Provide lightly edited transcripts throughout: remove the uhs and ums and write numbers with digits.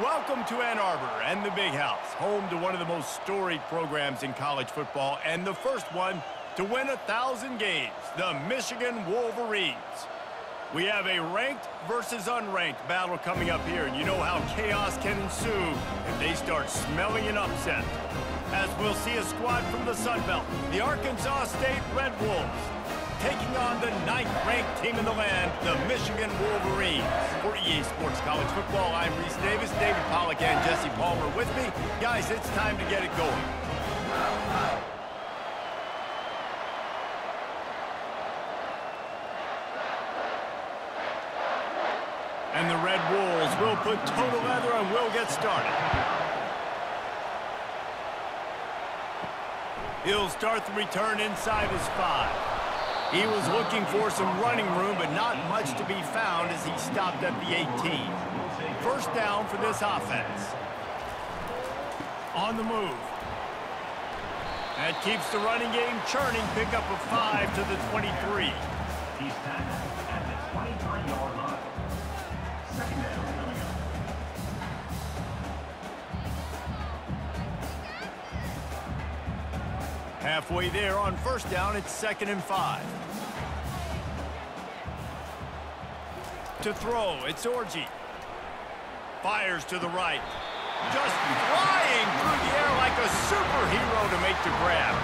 Welcome to Ann Arbor and the Big House, home to one of the most storied programs in college football and the first one to win 1,000 games, the Michigan Wolverines. We have a ranked versus unranked battle coming up here, and you know how chaos can ensue if they start smelling an upset. As we'll see a squad from the Sun Belt, the Arkansas State Red Wolves, taking on the 9th-ranked team in the land, the Michigan Wolverines. For EA Sports College Football, I'm Reese Davis, David Pollack, and Jesse Palmer with me. Guys, it's time to get it going. And the Red Wolves will put total leather and will get started. He'll start the return inside his 5. He was looking for some running room, but not much to be found as he stopped at the 18. First down for this offense. On the move. That keeps the running game churning. Pick up a 5 to the 23. He's tackled at the 23-yard line. Second down. Halfway there on first down, it's 2nd and 5. To throw, it's Orji. Fires to the right. Just flying through the air like a superhero to make the grab.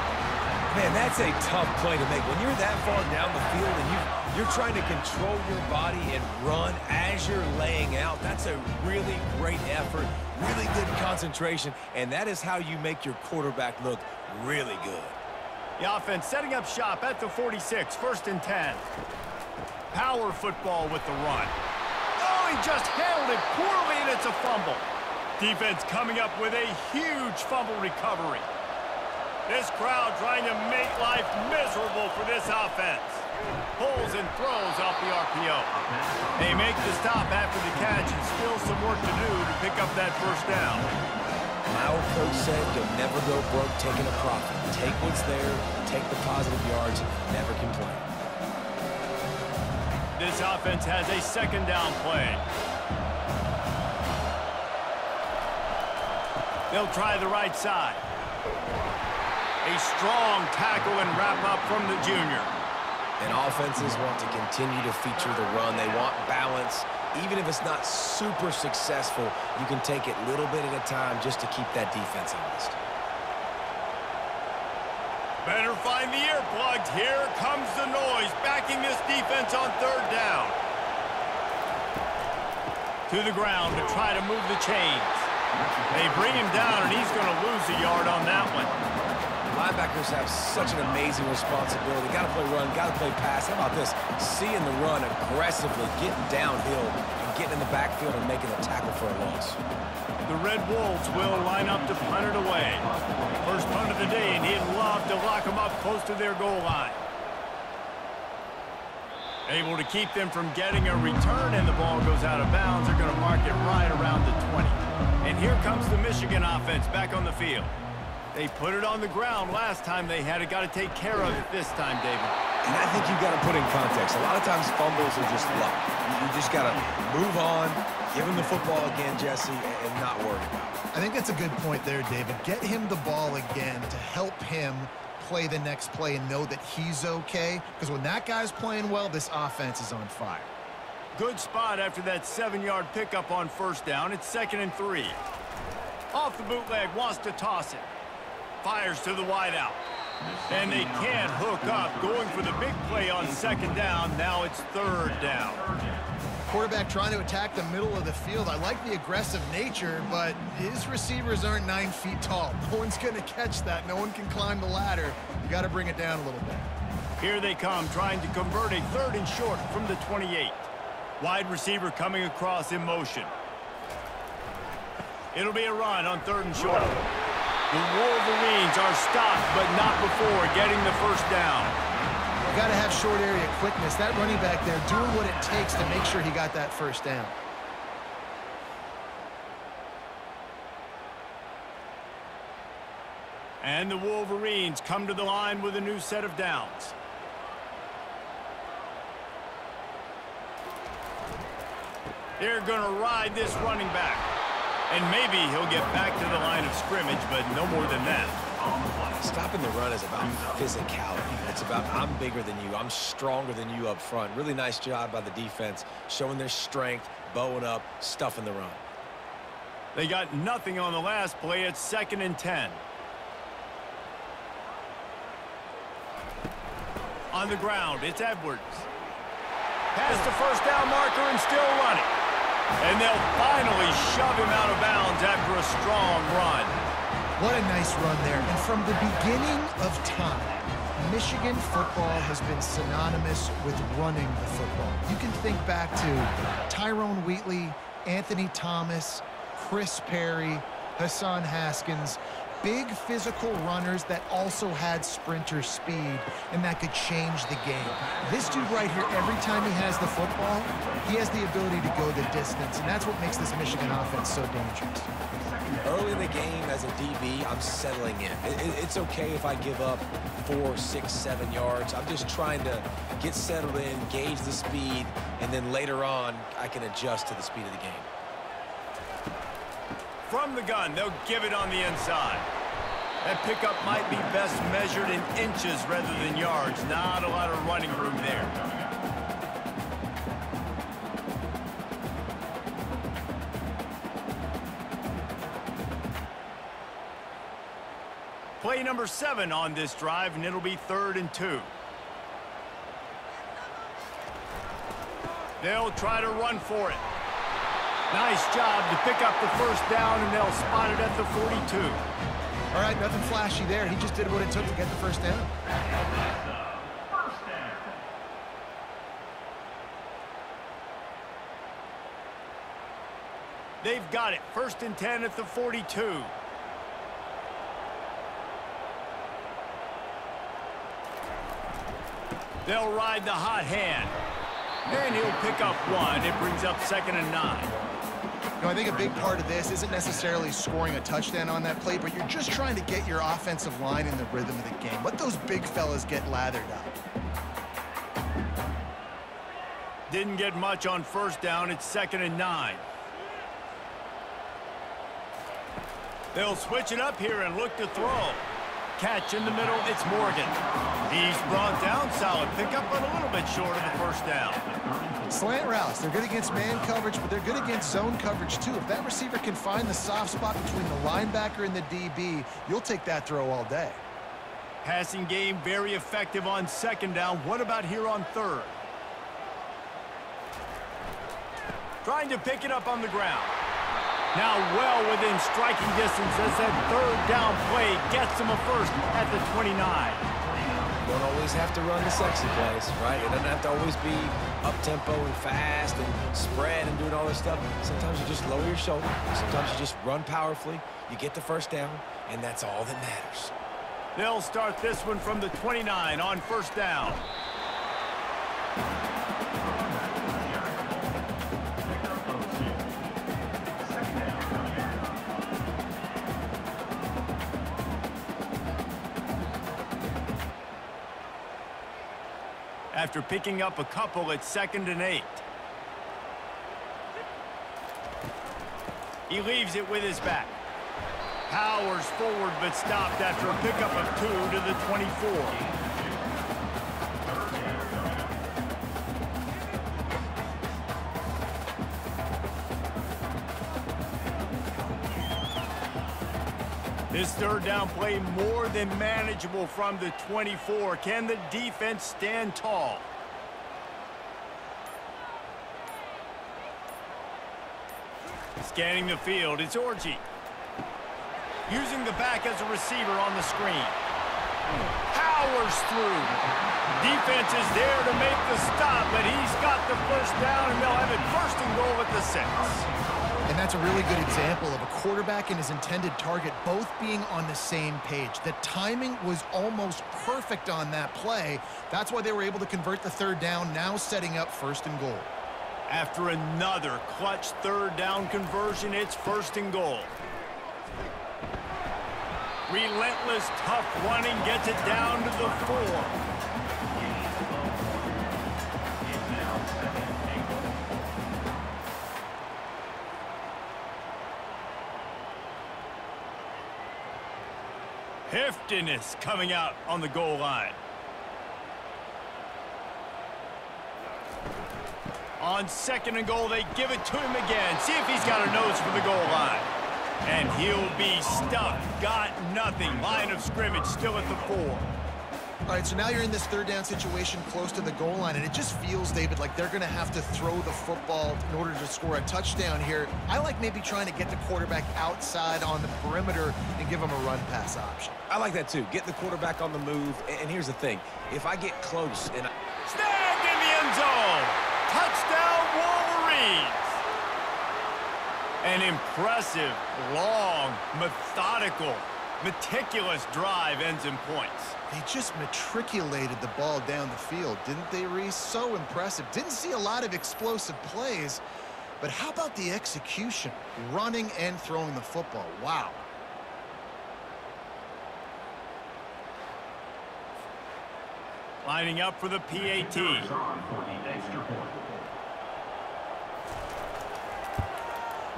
Man, that's a tough play to make. When you're that far down the field and you're trying to control your body and run as you're laying out, that's a really great effort, really good concentration, and that is how you make your quarterback look really good. The offense setting up shop at the 46, 1st and 10. Power football with the run. Oh, he just handled it poorly, and it's a fumble. Defense coming up with a huge fumble recovery. This crowd trying to make life miserable for this offense. Pulls and throws off the RPO. They make the stop after the catch and still some work to do to pick up that first down. My old coach said you'll never go broke taking a profit. Take what's there, take the positive yards, never complain. This offense has a 2nd down play. They'll try the right side. A strong tackle and wrap up from the junior. And offenses want to continue to feature the run. They want balance. Even if it's not super successful, you can take it little bit at a time just to keep that defense honest. Better find the earplugs. Here comes the noise, backing this defense on 3rd down. To the ground to try to move the chains. They bring him down, and he's going to lose a yard on that one. Linebackers have such an amazing responsibility. Got to play run, got to play pass. How about this? Seeing the run aggressively, getting downhill, and getting in the backfield and making a tackle for a loss. The Red Wolves will line up to punt it away. First punt of the day, and he'd love to lock them up close to their goal line. Able to keep them from getting a return, and the ball goes out of bounds. They're going to mark it right around the 20. And here comes the Michigan offense back on the field. They put it on the ground last time they had it. Got to take care of it this time, David. And I think you've got to put in context. A lot of times fumbles are just luck. You just got to move on, give him the football again, Jesse, and not worry about it. I think that's a good point there, David. Get him the ball again to help him play the next play and know that he's okay. Because when that guy's playing well, this offense is on fire. Good spot after that 7-yard pickup on first down. It's 2nd and 3. Off the bootleg, wants to toss it. Fires to the wideout. And they can't hook up. Going for the big play on 2nd down. Now it's 3rd down. Quarterback trying to attack the middle of the field. I like the aggressive nature, but his receivers aren't 9 feet tall. No one's going to catch that. No one can climb the ladder. You got to bring it down a little bit. Here they come, trying to convert a 3rd and short from the 28. Wide receiver coming across in motion. It'll be a run on 3rd and short. The Wolverines are stopped, but not before getting the first down. You got to have short area quickness. That running back there doing what it takes to make sure he got that first down. And the Wolverines come to the line with a new set of downs. They're going to ride this running back. And maybe he'll get back to the line of scrimmage, but no more than that. Stopping the run is about physicality. It's about I'm bigger than you. I'm stronger than you up front. Really nice job by the defense, showing their strength, bowing up, stuffing the run. They got nothing on the last play. It's 2nd and 10. On the ground, it's Edwards. Past the first down marker and still running. And they'll finally shove him out of bounds after a strong run. What a nice run there. And from the beginning of time, Michigan football has been synonymous with running the football. You can think back to Tyrone Wheatley, Anthony Thomas, Chris Perry, Hassan Haskins. Big physical runners that also had sprinter speed and that could change the game. This dude right here, every time he has the football, he has the ability to go the distance, and that's what makes this Michigan offense so dangerous. Early in the game as a DB, I'm settling in. It's okay if I give up 4, 6, 7 yards. I'm just trying to get settled in, gauge the speed, and then later on, I can adjust to the speed of the game. From the gun, they'll give it on the inside. That pickup might be best measured in inches rather than yards. Not a lot of running room there. Play number 7 on this drive, and it'll be 3rd and 2. They'll try to run for it. Nice job to pick up the first down, and they'll spot it at the 42. All right, nothing flashy there. He just did what it took to get the first down. They've got it. 1st and 10 at the 42. They'll ride the hot hand. And he'll pick up 1. It brings up 2nd and 9. You know, I think a big part of this isn't necessarily scoring a touchdown on that play, but you're just trying to get your offensive line in the rhythm of the game. Let those big fellas get lathered up. Didn't get much on 1st down. It's 2nd and 9. They'll switch it up here and look to throw. Catch in the middle, it's Morgan. He's brought down, solid pickup, but a little bit short of the first down. Slant routes, they're good against man coverage, but they're good against zone coverage too. If that receiver can find the soft spot between the linebacker and the DB, you'll take that throw all day. Passing game very effective on 2nd down. What about here on 3rd? Trying to pick it up on the ground. Now well within striking distance as that 3rd down play gets him a first at the 29. Don't always have to run the sexy plays, right? It doesn't have to always be up-tempo and fast and spread and doing all this stuff. Sometimes you just lower your shoulder. Sometimes you just run powerfully. You get the first down, and that's all that matters. They'll start this one from the 29 on 1st down. After picking up a couple, it's 2nd and 8. He leaves it with his back. Powers forward, but stopped after a pickup of 2 to the 24. This 3rd down play more than manageable from the 24. Can the defense stand tall? Scanning the field, it's Orji. Using the back as a receiver on the screen. Powers through. Defense is there to make the stop, but he's got the first down, and they'll have it 1st and goal at the 6. And that's a really good example of a quarterback and his intended target both being on the same page. The timing was almost perfect on that play. That's why they were able to convert the 3rd down, now setting up 1st and goal. After another clutch 3rd down conversion, it's 1st and goal. Relentless, tough running gets it down to the 4. Heftiness coming out on the goal line. On 2nd and goal, they give it to him again. See if he's got a nose for the goal line. And he'll be stuffed. Got nothing. Line of scrimmage still at the 4. All right, so now you're in this 3rd down situation close to the goal line, and it just feels, David, like they're going to have to throw the football in order to score a touchdown here. I like maybe trying to get the quarterback outside on the perimeter and give him a run-pass option. I like that too. Get the quarterback on the move. And here's the thing. If I get close and snagged in the end zone. Touchdown, Wolverines. An impressive, long, methodical, meticulous drive ends in points. They just matriculated the ball down the field, didn't they, Reese? So impressive. Didn't see a lot of explosive plays, but how about the execution? Running and throwing the football. Wow. Lining up for the PAT.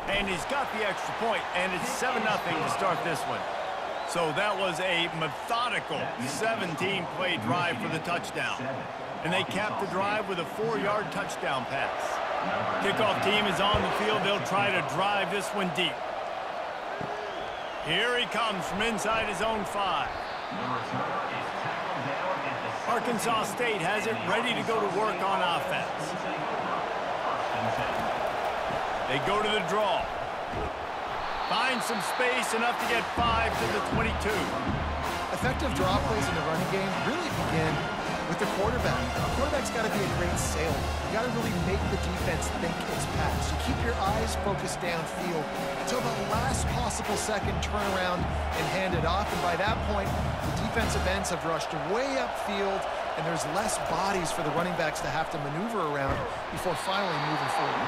And he's got the extra point, and it's 7-0 to start this one. So that was a methodical 17-play drive for the touchdown. And they capped the drive with a 4-yard touchdown pass. Kickoff team is on the field. They'll try to drive this one deep. Here he comes from inside his own 5. Arkansas State has it ready to go to work on offense. They go to the draw. Find some space, enough to get 5 to the 22. Effective draw plays in the running game really begin with the quarterback. The quarterback's got to be a great sailor. You got to really make the defense think it's pass. You keep your eyes focused downfield until the last possible second, turn around and hand it off. And by that point, the defensive ends have rushed way upfield, and there's less bodies for the running backs to have to maneuver around before finally moving forward.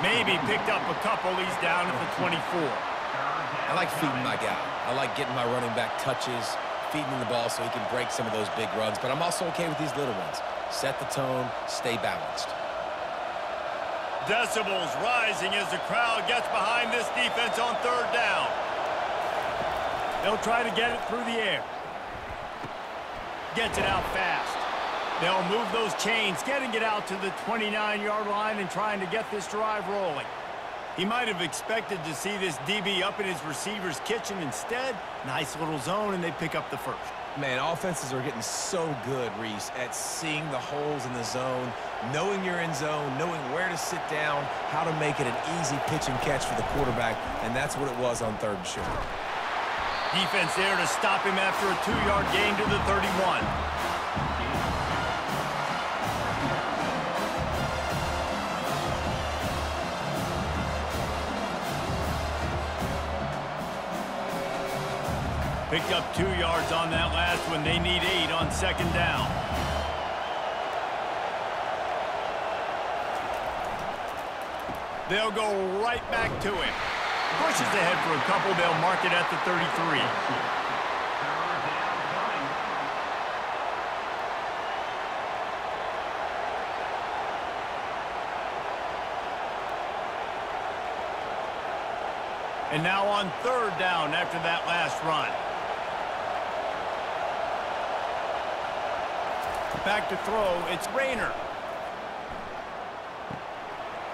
Maybe picked up a couple. He's down at the 24. I like feeding my guy. I like getting my running back touches, feeding him the ball so he can break some of those big runs. But I'm also okay with these little ones. Set the tone, stay balanced. Decibels rising as the crowd gets behind this defense on 3rd down. They'll try to get it through the air. Gets it out fast. They'll move those chains, getting it out to the 29-yard line and trying to get this drive rolling. He might have expected to see this DB up in his receiver's kitchen. Instead, nice little zone, and they pick up the first. Man, offenses are getting so good, Reese, at seeing the holes in the zone, knowing you're in zone, knowing where to sit down, how to make it an easy pitch and catch for the quarterback, and that's what it was on 3rd and short. Defense there to stop him after a 2-yard gain to the 31. Picked up 2 yards on that last one. They need 8 on 2nd down. They'll go right back to him. Pushes ahead for a couple. They'll mark it at the 33. And now on 3rd down after that last run. Back to throw, it's Rayner.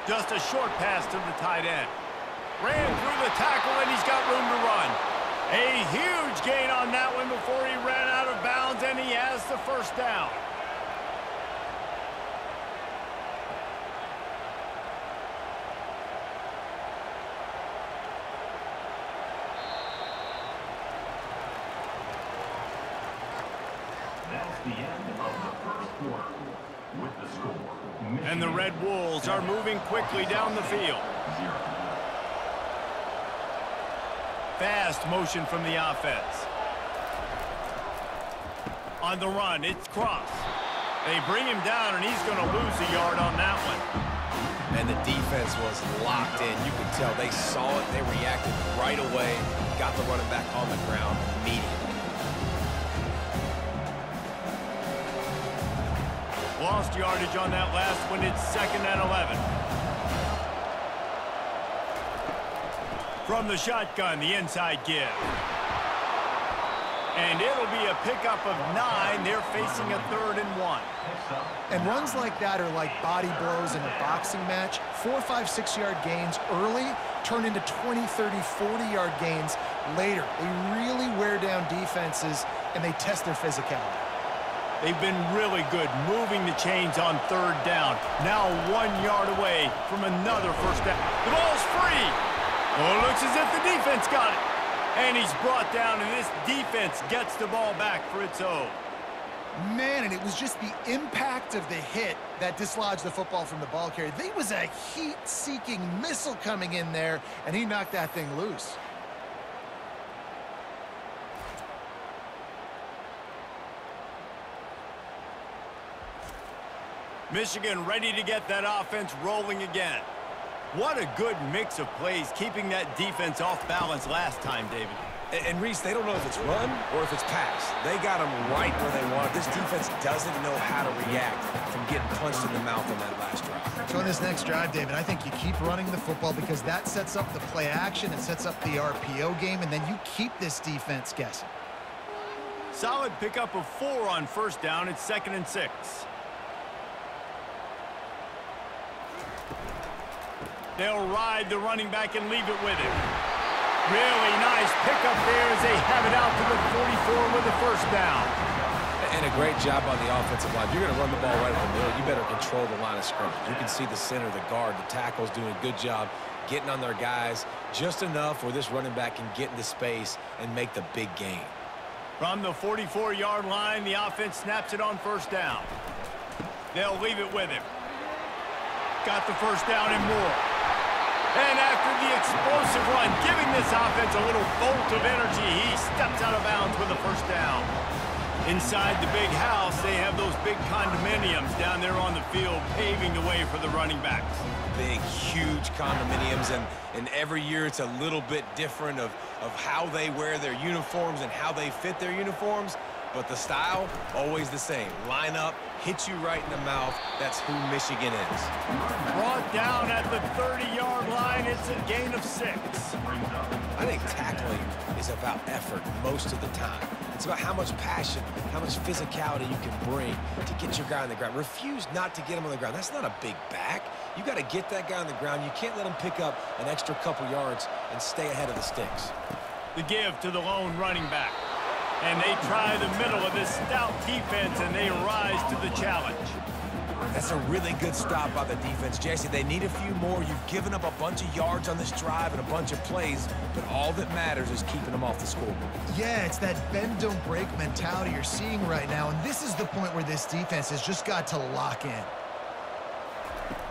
Just a short pass to the tight end. Ran through the tackle, and he's got room to run. A huge gain on that one before he ran out of bounds, and he has the 1st down. That's the end of the 1st quarter. With the score, And the Red Wolves are moving quickly down the field. Fast motion from the offense. On the run, it's Cross. They bring him down, and he's going to lose a yard on that one. And the defense was locked in. You could tell they saw it. They reacted right away. Got the running back on the ground immediately. Lost yardage on that last one. It's 2nd and 11. From the shotgun, the inside give. And it'll be a pickup of 9. They're facing a 3rd and 1. And runs like that are like body blows in a boxing match. 4, 5, 6-yard gains early turn into 20, 30, 40-yard gains later. They really wear down defenses, and they test their physicality. They've been really good moving the chains on 3rd down. Now 1 yard away from another first down. The ball's free. Oh, it looks as if the defense got it. And he's brought down, and this defense gets the ball back for its own. Man, and it was just the impact of the hit that dislodged the football from the ball carrier. There was a heat-seeking missile coming in there, and he knocked that thing loose. Michigan ready to get that offense rolling again. What a good mix of plays, keeping that defense off balance last time, David. And Reese, they don't know if it's run or if it's pass. They got them right where they want it. This defense doesn't know how to react from getting punched in the mouth on that last drive. So in this next drive, David, I think you keep running the football because that sets up the play action, it sets up the RPO game, and then you keep this defense guessing. Solid pickup of 4 on first down. It's 2nd and 6. They'll ride the running back and leave it with him. Really nice pickup there as they have it out to the 44 with the first down. And a great job on the offensive line. If you're going to run the ball right in the middle, you better control the line of scrimmage. You can see the center, the guard, the tackles doing a good job getting on their guys just enough where this running back can get into space and make the big gain. From the 44-yard line, the offense snaps it on first down. They'll leave it with him. Got the first down and more. And after the explosive run, giving this offense a little bolt of energy, he steps out of bounds with a first down. Inside the big house, they have those big condominiums down there on the field, paving the way for the running backs. Big, huge condominiums, and every year it's a little bit different of how they wear their uniforms and how they fit their uniforms. But the style, always the same. Line up, hit you right in the mouth. That's who Michigan is. Brought down at the 30-yard line. It's a gain of 6. I think tackling is about effort most of the time. It's about how much passion, how much physicality you can bring to get your guy on the ground. Refuse not to get him on the ground. That's not a big back. You got to get that guy on the ground. You can't let him pick up an extra couple yards and stay ahead of the sticks. The give to the lone running back. And they try the middle of this stout defense, and they rise to the challenge. That's a really good stop by the defense, Jesse. They need a few more. You've given up a bunch of yards on this drive and a bunch of plays, but all that matters is keeping them off the scoreboard. Yeah, it's that bend, don't break mentality you're seeing right now, and this is the point where this defense has just got to lock in.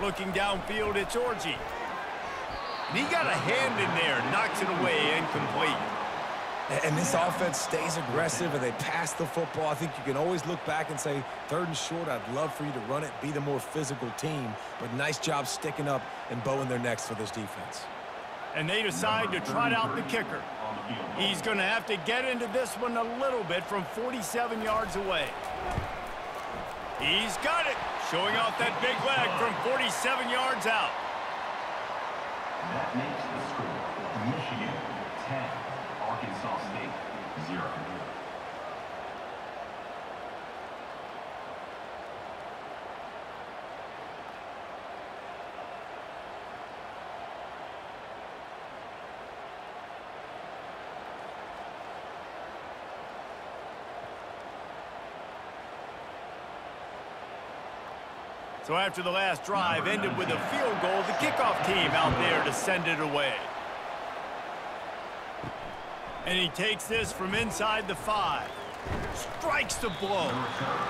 Looking downfield, it's Orji. And he got a hand in there, knocks it away, incomplete. And this offense stays aggressive, and they pass the football. I think you can always look back and say, 3rd and short, I'd love for you to run it, be the more physical team. But nice job sticking up and bowing their necks for this defense. And they decide to trot out the kicker. He's going to have to get into this one a little bit from 47 yards away. He's got it, showing off that big leg from 47 yards out. That makes the score Michigan 10, Arkansas State 0. So after the last drive ended with a field goal, the kickoff team out there to send it away. And he takes this from inside the 5. Strikes the blow.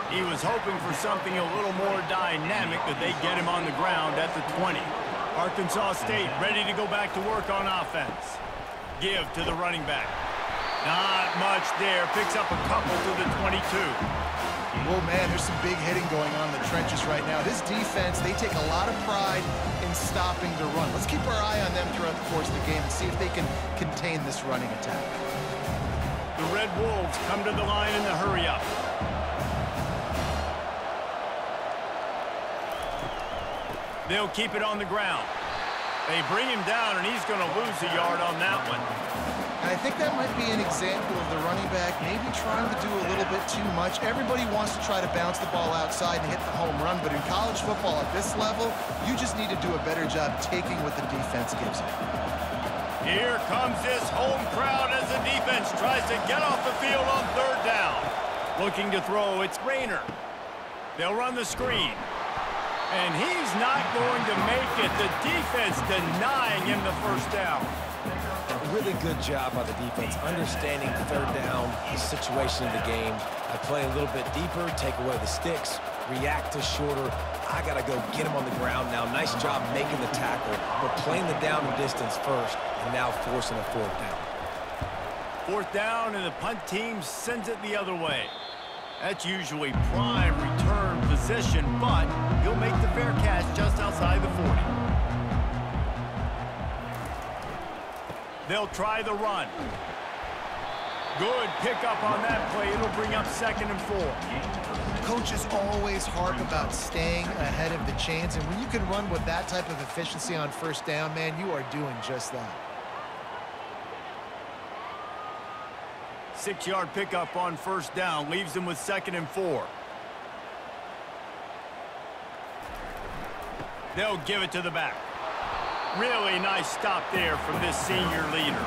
He was hoping for something a little more dynamic, but they get him on the ground at the 20. Arkansas State ready to go back to work on offense. Give to the running back. Not much there. Picks up a couple to the 22. Oh, man, there's some big hitting going on in the trenches right now. This defense, they take a lot of pride in stopping the run. Let's keep our eye on them throughout the course of the game and see if they can contain this running attack. The Red Wolves come to the line in the hurry-up. They'll keep it on the ground. They bring him down, and he's going to lose a yard on that one. I think that might be an example of the running back maybe trying to do a little bit too much. Everybody wants to try to bounce the ball outside and hit the home run, but in college football at this level, you just need to do a better job taking what the defense gives you. Here comes this home crowd as the defense tries to get off the field on third down. Looking to throw, it's Rayner. They'll run the screen. And he's not going to make it. The defense denying him the first down. Really good job by the defense, understanding third down, the situation of the game. I play a little bit deeper, take away the sticks, react to shorter. I got to go get him on the ground now. Nice job making the tackle, but playing the down and distance first, and now forcing a fourth down. Fourth down, and the punt team sends it the other way. That's usually prime return position, but he'll make the fair catch just outside the 40. They'll try the run. Good pickup on that play. It'll bring up 2nd and 4. Coaches always harp about staying ahead of the chains, and when you can run with that type of efficiency on first down, man, you are doing just that. 6-yard pickup on first down. Leaves them with 2nd and 4. They'll give it to the back. Really nice stop there from this senior leader.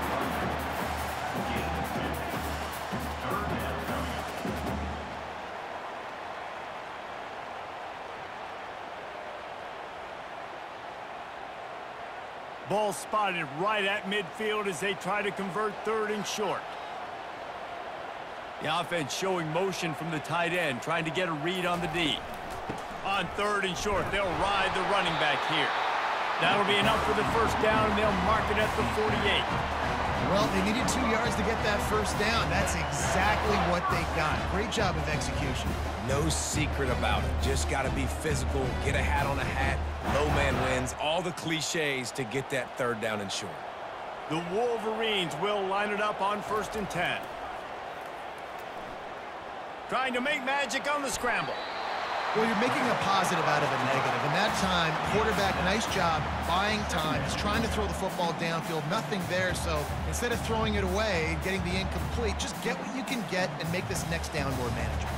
Ball spotted right at midfield as they try to convert 3rd and short. The offense showing motion from the tight end, trying to get a read on the D. On 3rd and short, they'll ride the running back here. That'll be enough for the first down, and they'll mark it at the 48. Well, they needed 2 yards to get that first down. That's exactly what they got. Great job of execution. No secret about it. Just got to be physical, get a hat on a hat, low man wins, all the cliches to get that 3rd down and short. The Wolverines will line it up on 1st and 10. Trying to make magic on the scramble. Well, you're making a positive out of a negative. And that time, quarterback, nice job, buying time. He's trying to throw the football downfield. Nothing there, so instead of throwing it away and getting the incomplete, just get what you can get and make this next down more manageable.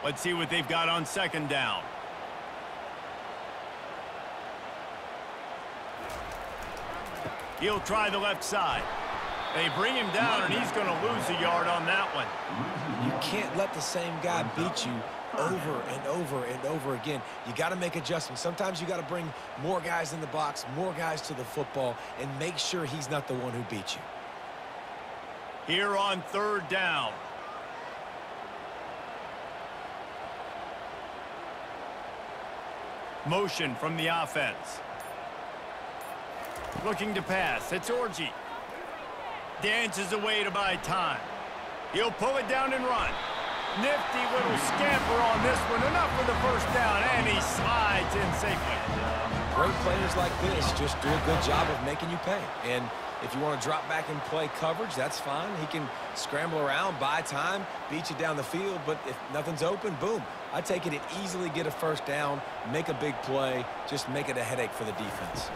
Let's see what they've got on 2nd down. He'll try the left side. They bring him down, and he's going to lose a yard on that one. You can't let the same guy beat you over and over and over again. You got to make adjustments. Sometimes you got to bring more guys in the box, more guys to the football, and make sure he's not the one who beat you. Here on 3rd down. Motion from the offense. Looking to pass. It's Orji. Dances away to buy time. He'll pull it down and run. Nifty little scamper on this one. Enough for the first down, and he slides in safely. Great players like this just do a good job of making you pay. And if you want to drop back and play coverage, that's fine. He can scramble around, buy time, beat you down the field. But if nothing's open, boom. I take it and easily get a first down, make a big play, just make it a headache for the defense.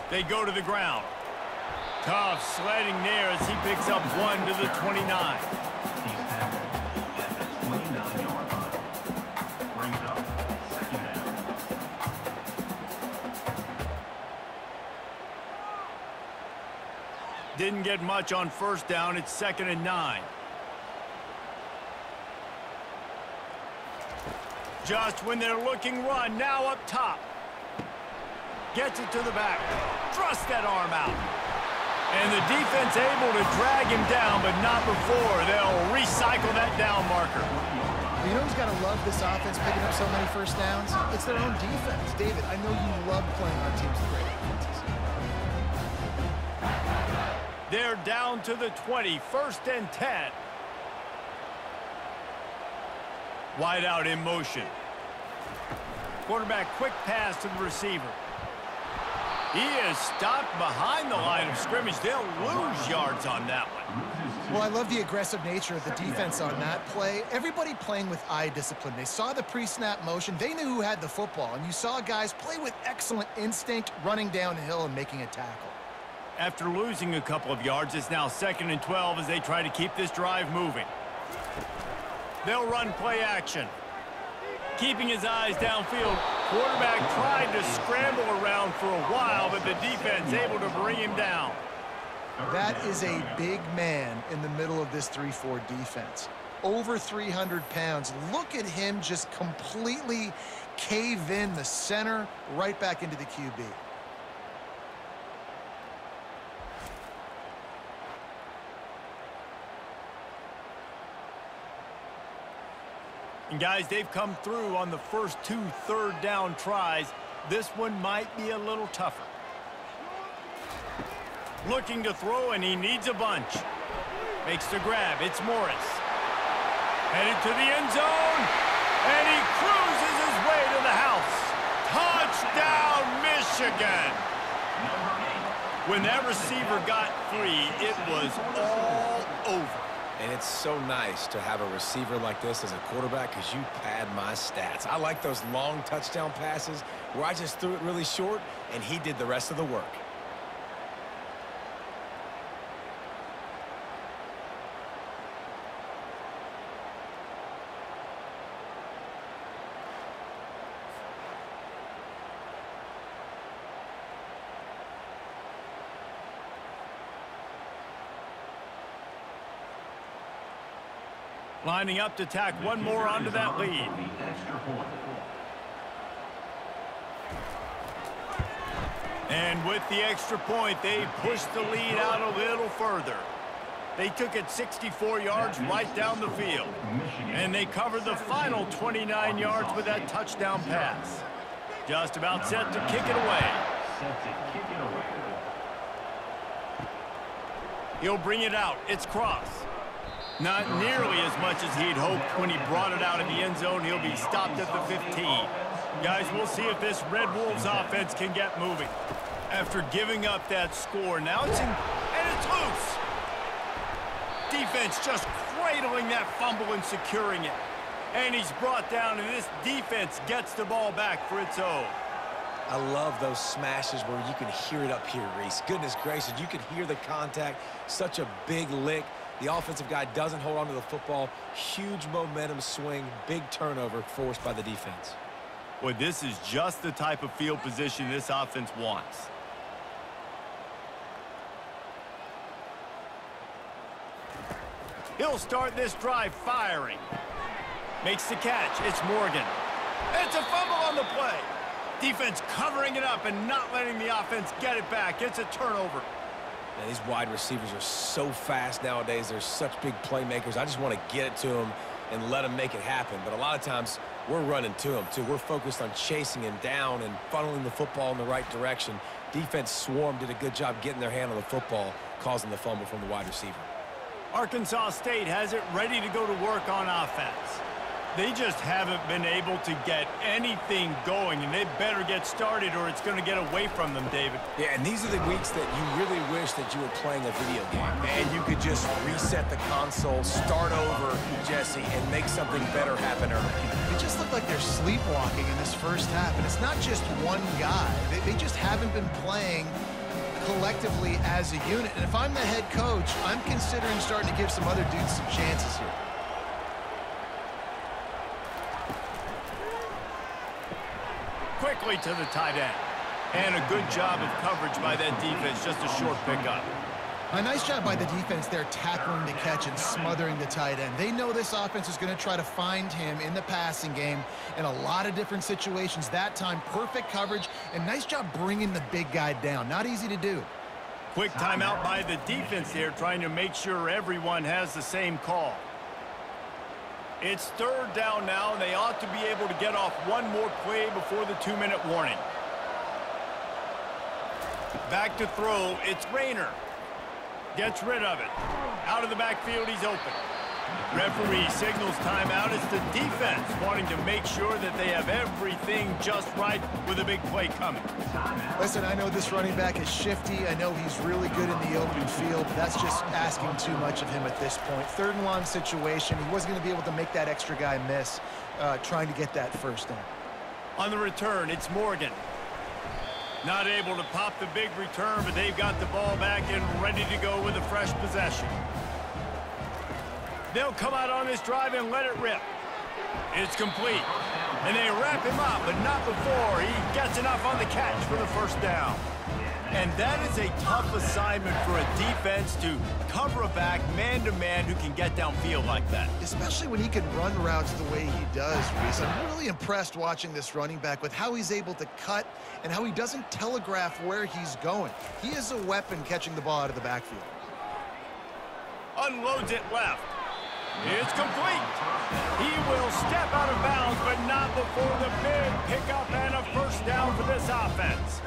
They go to the ground. Tough sledding there as he picks up 1 to the 29. He's tackled at the 29-yard line. Brings up 2nd down. Didn't get much on first down. It's 2nd and 9. Just when they're looking run, now up top. Gets it to the back. Thrust that arm out. And the defense able to drag him down, but not before. They'll recycle that down marker. You know who's got to love this offense picking up so many first downs? It's their own defense. David, I know you love playing on teams with great offenses. They're down to the 20, 1st and 10. Wide out in motion. Quarterback quick pass to the receiver. He is stopped behind the line of scrimmage. They'll lose yards on that one. Well, I love the aggressive nature of the defense on that play. Everybody playing with eye discipline. They saw the pre-snap motion. They knew who had the football. And you saw guys play with excellent instinct, running downhill and making a tackle. After losing a couple of yards, it's now 2nd and 12 as they try to keep this drive moving. They'll run play action. Keeping his eyes downfield, quarterback tried to scramble around for a while, but the defense able to bring him down. That is a big man in the middle of this 3-4 defense. Over 300 pounds. Look at him just completely cave in the center right back into the QB. And guys, they've come through on the first 2 third-down tries. This one might be a little tougher. Looking to throw, and he needs a bunch. Makes the grab. It's Morris. Headed to the end zone, and he cruises his way to the house. Touchdown, Michigan! When that receiver got free, it was all over. And it's so nice to have a receiver like this as a quarterback because you pad my stats. I like those long touchdown passes where I just threw it really short and he did the rest of the work. Lining up to tack one more onto that lead. And with the extra point, they pushed the lead out a little further. They took it 64 yards right down the field. And they covered the final 29 yards with that touchdown pass. Just about set to kick it away. He'll bring it out. It's Cross. Not nearly as much as he'd hoped when he brought it out in the end zone. He'll be stopped at the 15. Guys, we'll see if this Red Wolves offense can get moving. After giving up that score, now it's in, and it's loose. Defense just cradling that fumble and securing it. And he's brought down, and this defense gets the ball back for its own. I love those smashes where you can hear it up here, Reese. Goodness gracious, you can hear the contact. Such a big lick. The offensive guy doesn't hold on to the football. Huge momentum swing, big turnover forced by the defense. Boy, this is just the type of field position this offense wants. He'll start this drive firing. Makes the catch. It's Morgan. It's a fumble on the play. Defense covering it up and not letting the offense get it back. It's a turnover. Man, these wide receivers are so fast nowadays. They're such big playmakers. I just want to get it to them and let them make it happen. But a lot of times, we're running to them, too. We're focused on chasing him down and funneling the football in the right direction. Defense swarm did a good job getting their hand on the football, causing the fumble from the wide receiver. Arkansas State has it ready to go to work on offense. They just haven't been able to get anything going, and they better get started or it's going to get away from them, David. Yeah, and these are the weeks that you really wish that you were playing a video game, and you could just reset the console, start over, Jesse, and make something better happen early. It just looked like they're sleepwalking in this first half, and it's not just one guy. They just haven't been playing collectively as a unit. And if I'm the head coach, I'm considering starting to give some other dudes some chances here. Quickly to the tight end. And a good job of coverage by that defense, just a short pickup. A nice job by the defense there tackling the catch and smothering the tight end. They know this offense is going to try to find him in the passing game in a lot of different situations. That time, perfect coverage, and nice job bringing the big guy down. Not easy to do. Quick timeout by the defense there, trying to make sure everyone has the same call. It's third down now, and they ought to be able to get off one more play before the 2-minute warning. Back to throw, it's Rayner. Gets rid of it. Out of the backfield, he's open. Referee signals timeout. It's the defense wanting to make sure that they have everything just right with a big play coming. Listen, I know this running back is shifty. I know he's really good in the open field. That's just asking too much of him at this point. 3rd and long situation. He wasn't going to be able to make that extra guy miss trying to get that first down. On the return, it's Morgan. Not able to pop the big return, but they've got the ball back and ready to go with a fresh possession. They'll come out on this drive and let it rip. It's complete. And they wrap him up, but not before he gets enough on the catch for the first down. And that is a tough assignment for a defense to cover a back man-to-man who can get downfield like that. Especially when he can run routes the way he does, Reese. I'm really impressed watching this running back with how he's able to cut and how he doesn't telegraph where he's going. He is a weapon catching the ball out of the backfield. Unloads it left. It's complete. He will step out of bounds, but not before the big pickup and a first down for this offense.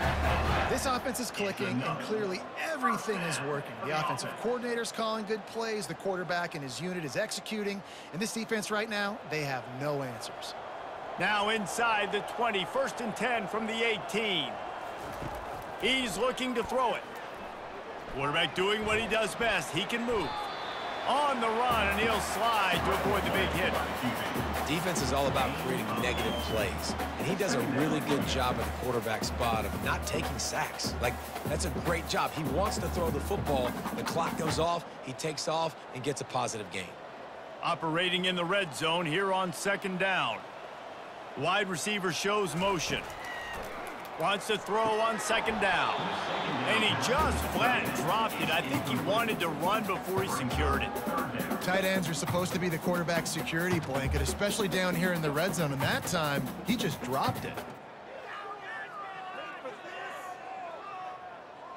This offense is clicking, and clearly everything is working. The offensive coordinator's calling good plays, the quarterback and his unit is executing, and this defense right now, they have no answers. Now inside the 20, 1st and 10 from the 18. He's looking to throw it. Quarterback doing what he does best. He can move. On the run, and he'll slide to avoid the big hit. Defense is all about creating negative plays, and he does a really good job at the quarterback spot of not taking sacks. Like, that's a great job. He wants to throw the football. The clock goes off, he takes off, and gets a positive gain. Operating in the red zone here on 2nd down. Wide receiver shows motion. Wants to throw on 2nd down. And he just flat dropped it. I think he wanted to run before he secured it. Tight ends are supposed to be the quarterback's security blanket, especially down here in the red zone, and that time, he just dropped it.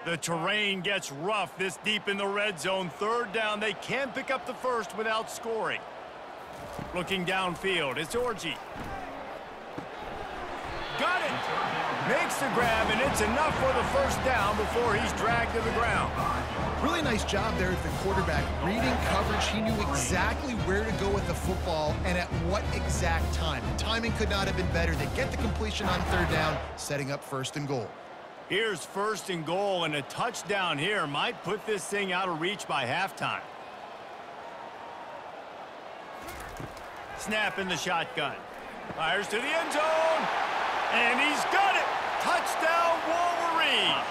The terrain gets rough this deep in the red zone. 3rd down. They can't pick up the first without scoring. Looking downfield, it's Orji. Got it. Makes the grab, and it's enough for the first down before he's dragged to the ground. Really nice job there at the quarterback. Reading coverage, he knew exactly where to go with the football and at what exact time. The timing could not have been better. They get the completion on 3rd down, setting up 1st and goal. Here's 1st and goal, and a touchdown here might put this thing out of reach by halftime. Snap in the shotgun. Fires to the end zone. And he's got it! Touchdown, Wolverine!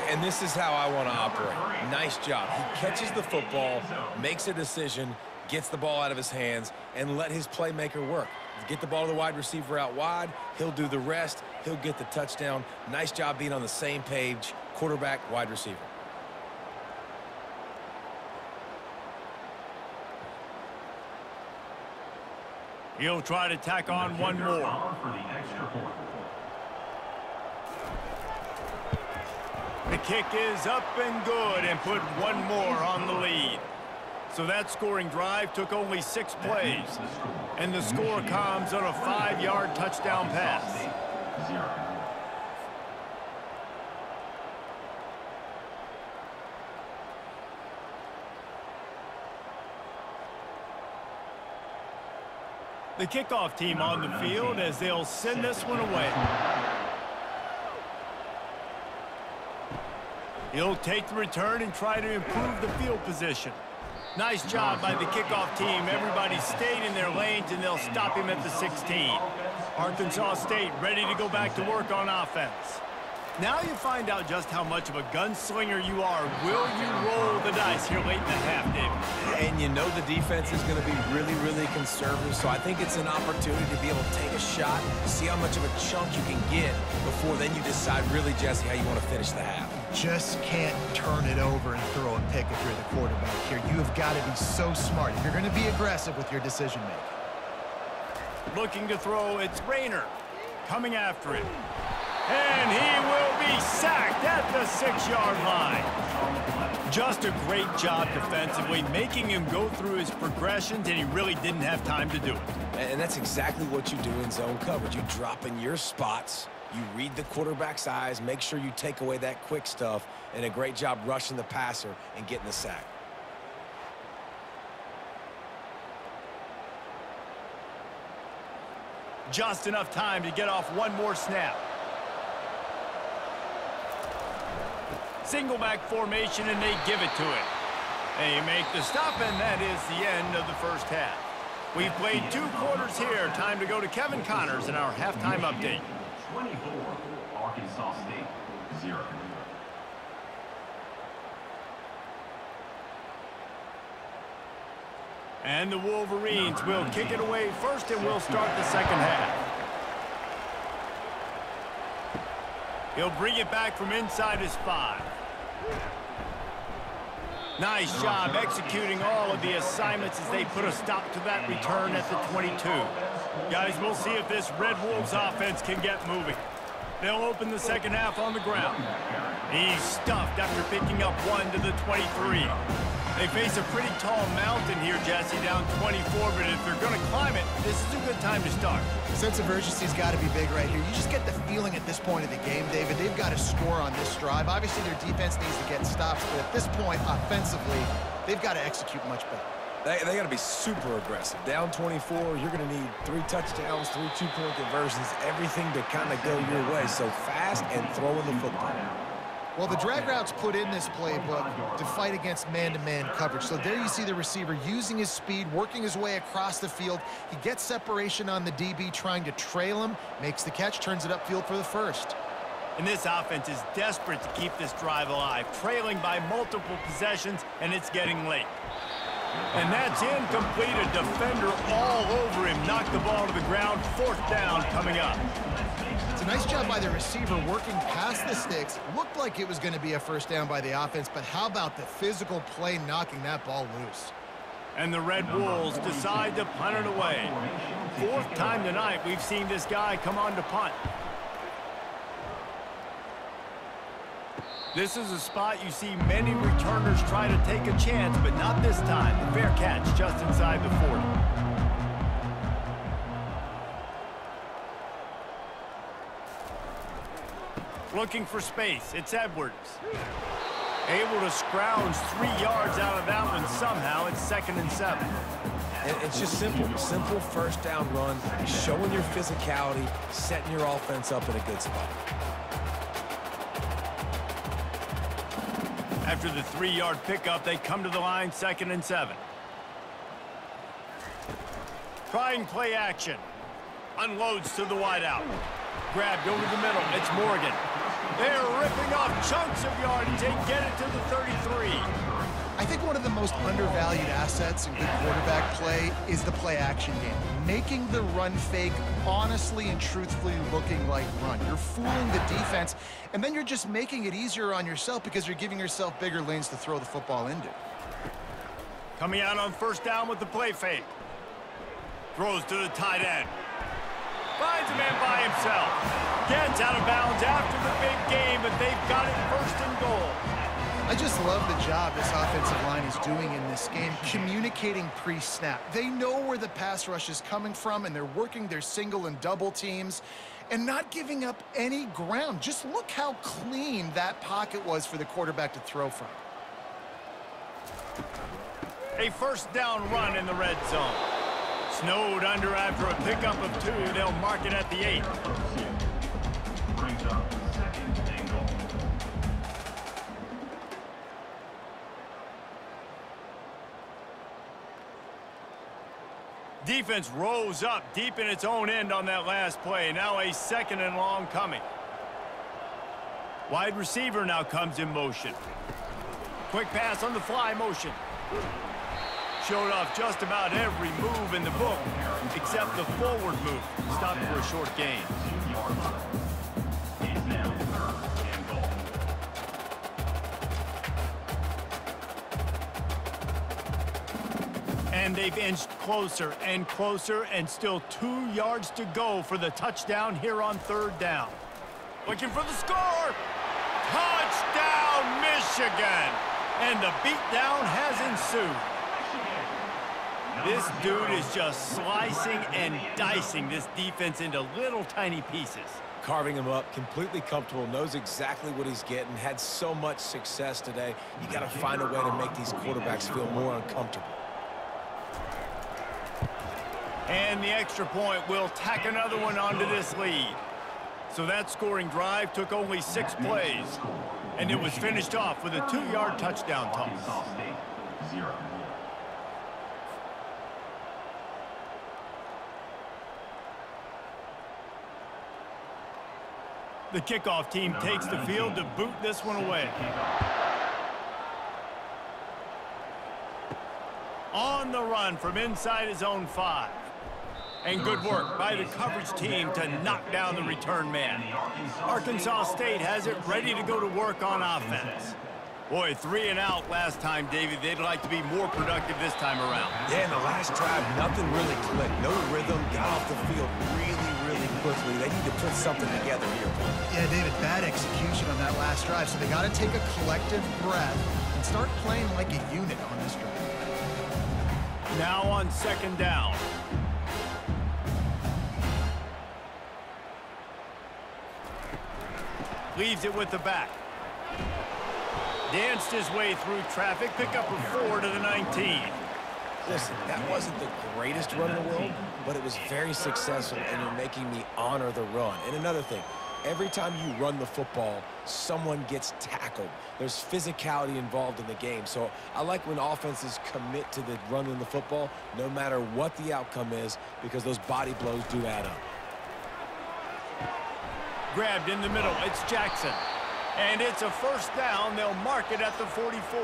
And this is how I want to operate. Nice job. He catches the football, makes a decision, gets the ball out of his hands, and let his playmaker work. Get the ball to the wide receiver out wide, he'll do the rest, he'll get the touchdown. Nice job being on the same page, quarterback, wide receiver. He'll try to tack on one more. The kick is up and good and put one more on the lead. So that scoring drive took only 6 plays. And the score comes on a 5-yard touchdown pass. The kickoff team on the field as they'll send this one away. He'll take the return and try to improve the field position. Nice job by the kickoff team. Everybody stayed in their lanes, and they'll stop him at the 16. Arkansas State ready to go back to work on offense. Now you find out just how much of a gunslinger you are. Will you roll the dice here late in the half, David? And you know the defense is going to be really, really conservative, so I think it's an opportunity to be able to take a shot, see how much of a chunk you can get before then you decide really, Jesse, how you want to finish the half. Just can't turn it over and throw a pick if you're the quarterback here. You have got to be so smart if you're going to be aggressive with your decision-making. Looking to throw, it's Rayner coming after it. And he will be sacked at the 6-yard line. Just a great job defensively, making him go through his progressions, and he really didn't have time to do it. And that's exactly what you do in zone coverage. You drop in your spots, you read the quarterback's eyes, make sure you take away that quick stuff, and a great job rushing the passer and getting the sack. Just enough time to get off one more snap. Single back formation, and they give it to it. They make the stop, and that is the end of the first half. We've played 2 quarters here. Time to go to Kevin Connors in our halftime update. Arkansas State, 0. And the Wolverines will kick it away first, and we'll start the second half. He'll bring it back from inside his 5. Nice job executing all of the assignments as they put a stop to that return at the 22. Guys, we'll see if this Red Wolves offense can get moving. They'll open the second half on the ground. He's stuffed after picking up 1 to the 23. They face a pretty tall mountain here, Jesse, down 24, but if they're going to climb it, this is a good time to start. Sense of urgency's got to be big right here. You just get the feeling at this point of the game, David, they've got to score on this drive. Obviously, their defense needs to get stops, but at this point, offensively, they've got to execute much better. They got to be super aggressive. Down 24, you're going to need 3 touchdowns, 3 two-point conversions, everything to kind of go your way. So fast and throwing the football. Well, the drag routes put in this playbook to fight against man-to-man coverage. So there you see the receiver using his speed, working his way across the field. He gets separation on the DB, trying to trail him, makes the catch, turns it upfield for the first. And this offense is desperate to keep this drive alive, trailing by multiple possessions, and it's getting late. And that's incomplete. A defender all over him. Knocked the ball to the ground. 4th down coming up. It's a nice job by the receiver working past the sticks. Looked like it was going to be a first down by the offense, but how about the physical play knocking that ball loose? And the Red Wolves decide to punt it away. 4th time tonight we've seen this guy come on to punt. This is a spot you see many returners try to take a chance, but not this time. The fair catch just inside the 40. Looking for space. It's Edwards. Able to scrounge 3 yards out of that one somehow. It's 2nd and 7. And it's just simple. Simple first down run, showing your physicality, setting your offense up in a good spot. After the 3-yard pickup, they come to the line, 2nd and 7. Trying play action. Unloads to the wideout. Grabbed over the middle. It's Morgan. They're ripping off chunks of yardage. They get it to the 33. I think one of the most undervalued assets in good quarterback play is the play action game. Making the run fake honestly and truthfully looking like run. You're fooling the defense, and then you're just making it easier on yourself because you're giving yourself bigger lanes to throw the football into. Coming out on 1st down with the play fake. Throws to the tight end. Finds a man by himself. Gets out of bounds after the big game, but they've got it 1st and goal. I just love the job this offensive line is doing in this game, communicating pre-snap. They know where the pass rush is coming from, and they're working their single and double teams and not giving up any ground. Just look how clean that pocket was for the quarterback to throw from. A 1st down run in the red zone. Snowed under after a pickup of 2. They'll mark it at the 8. Brings up 2nd and goal. Defense rose up deep in its own end on that last play. Now a 2nd and long coming. Wide receiver now comes in motion. Quick pass on the fly motion. Showed off just about every move in the book, except the forward move. Stopped for a short gain. 2-yard line. It's now 3rd and goal. And they've inched closer and closer, and still 2 yards to go for the touchdown here on 3rd down. Looking for the score. Touchdown, Michigan! And the beatdown has ensued. This dude is just slicing and dicing this defense into little tiny pieces. Carving him up, completely comfortable, knows exactly what he's getting, had so much success today. You got to find a way to make these quarterbacks feel more uncomfortable. And the extra point will tack another one onto this lead. So that scoring drive took only 6 plays, and it was finished off with a 2-yard touchdown toss. Arkansas State, 0. The kickoff team takes the field to boot this one away. On the run from inside his own 5. And good work by the coverage team to knock down the return man. Arkansas State has it ready to go to work on offense. Boy, 3 and out last time, David. They'd like to be more productive this time around. Yeah, in the last drive, nothing really clicked. No rhythm, got off the field really quickly. They need to put something together here. Yeah, David, bad execution on that last drive. So they got to take a collective breath and start playing like a unit on this drive. Now on 2nd down. Leaves it with the back. Danced his way through traffic, pick up a 4 to the 19. Listen, that wasn't the greatest run in the world, but it was very successful, and you're making me honor the run. And another thing, every time you run the football, someone gets tackled. There's physicality involved in the game. So I like when offenses commit to the running the football, no matter what the outcome is, because those body blows do add up. Grabbed in the middle, it's Jackson. And it's a 1st down. They'll mark it at the 44.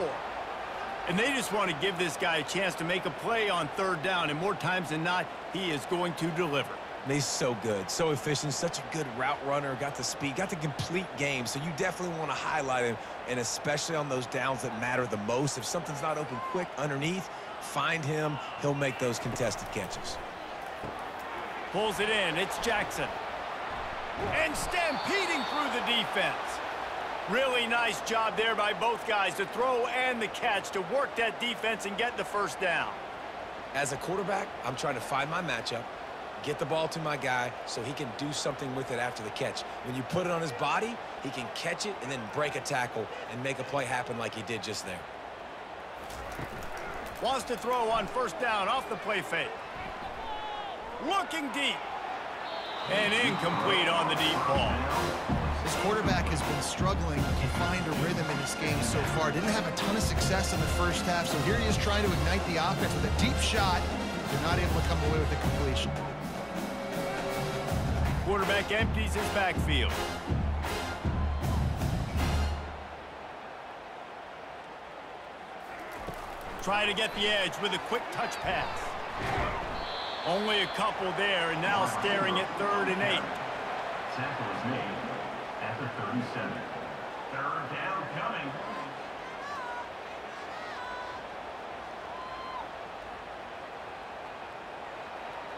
And they just want to give this guy a chance to make a play on 3rd down. And more times than not, he is going to deliver. And he's so good, so efficient, such a good route runner, got the speed, got the complete game. So you definitely want to highlight him, and especially on those downs that matter the most. If something's not open quick underneath, find him. He'll make those contested catches. Pulls it in. It's Jackson. And stampeding through the defense. Really nice job there by both guys, the throw and the catch, to work that defense and get the 1st down. As a quarterback, I'm trying to find my matchup, get the ball to my guy so he can do something with it after the catch. When you put it on his body, he can catch it and then break a tackle and make a play happen like he did just there. Wants to throw on 1st down off the play fake. Looking deep. And incomplete on the deep ball. This quarterback has been struggling to find a rhythm in this game so far. Didn't have a ton of success in the 1st half, so here he is trying to ignite the offense with a deep shot. They're not able to come away with the completion. Quarterback empties his backfield. Try to get the edge with a quick touch pass. Only a couple there, and now staring at 3rd and 8. Tackle is made at the 37. 3rd down coming.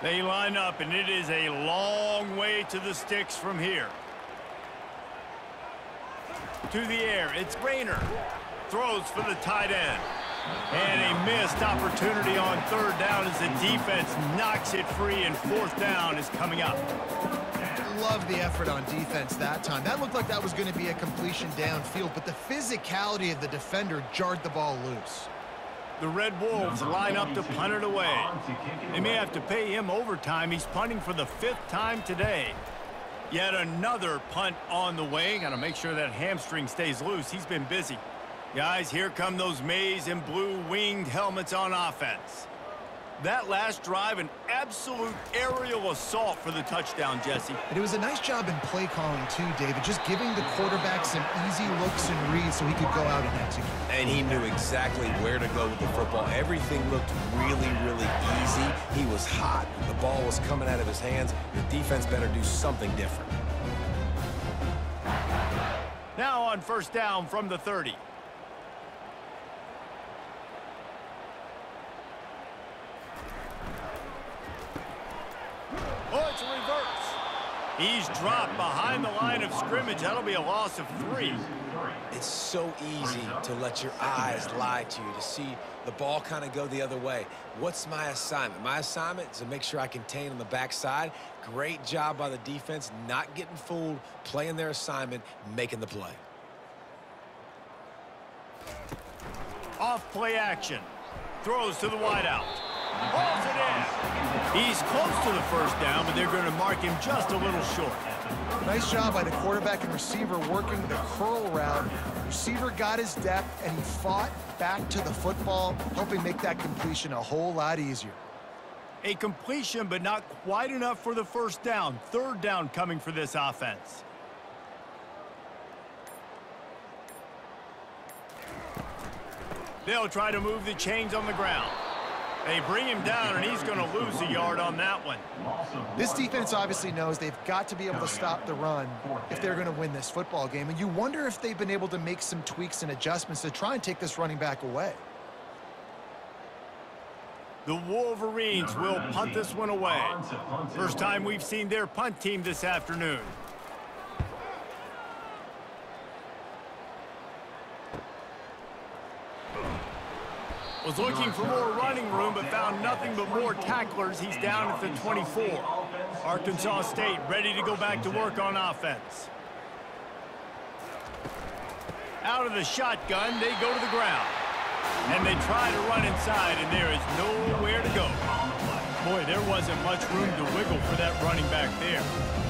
They line up, and it is a long way to the sticks from here. To the air, it's Rayner. Throws for the tight end. And a missed opportunity on 3rd down as the defense knocks it free, and 4th down is coming up. Love the effort on defense that time. That looked like that was going to be a completion downfield, but the physicality of the defender jarred the ball loose. The Red Wolves line up to punt it away. They may have to pay him overtime. He's punting for the 5th time today. Yet another punt on the way. Got to make sure that hamstring stays loose. He's been busy. Guys, here come those maize and blue winged helmets on offense. That last drive, an absolute aerial assault for the touchdown, Jesse. And it was a nice job in play calling too, David, just giving the quarterback some easy looks and reads so he could go out and execute. And he knew exactly where to go with the football. Everything looked really easy. He was hot. The ball was coming out of his hands. The defense better do something different. Now on 1st down from the 30. Oh, it's a reverse. He's dropped behind the line of scrimmage. That'll be a loss of 3. It's so easy to let your eyes lie to you, to see the ball kind of go the other way. What's my assignment? My assignment is to make sure I contain on the backside. Great job by the defense, not getting fooled, playing their assignment, making the play. Off play action. Throws to the wideout. Hauls it in. He's close to the 1st down, but they're going to mark him just a little short. Nice job by the quarterback and receiver working the curl route. Receiver got his depth, and he fought back to the football, helping make that completion a whole lot easier. A completion, but not quite enough for the 1st down. 3rd down coming for this offense. They'll try to move the chains on the ground. They bring him down, and he's going to lose a yard on that one. This defense obviously knows they've got to be able to stop the run if they're going to win this football game. And you wonder if they've been able to make some tweaks and adjustments to try and take this running back away. The Wolverines will punt this one away. First time we've seen their punt team this afternoon. Was looking for more running room, but found nothing but more tacklers. He's down at the 24. Arkansas State ready to go back to work on offense. Out of the shotgun, they go to the ground. And they try to run inside, and there is nowhere to go. Boy, there wasn't much room to wiggle for that running back there.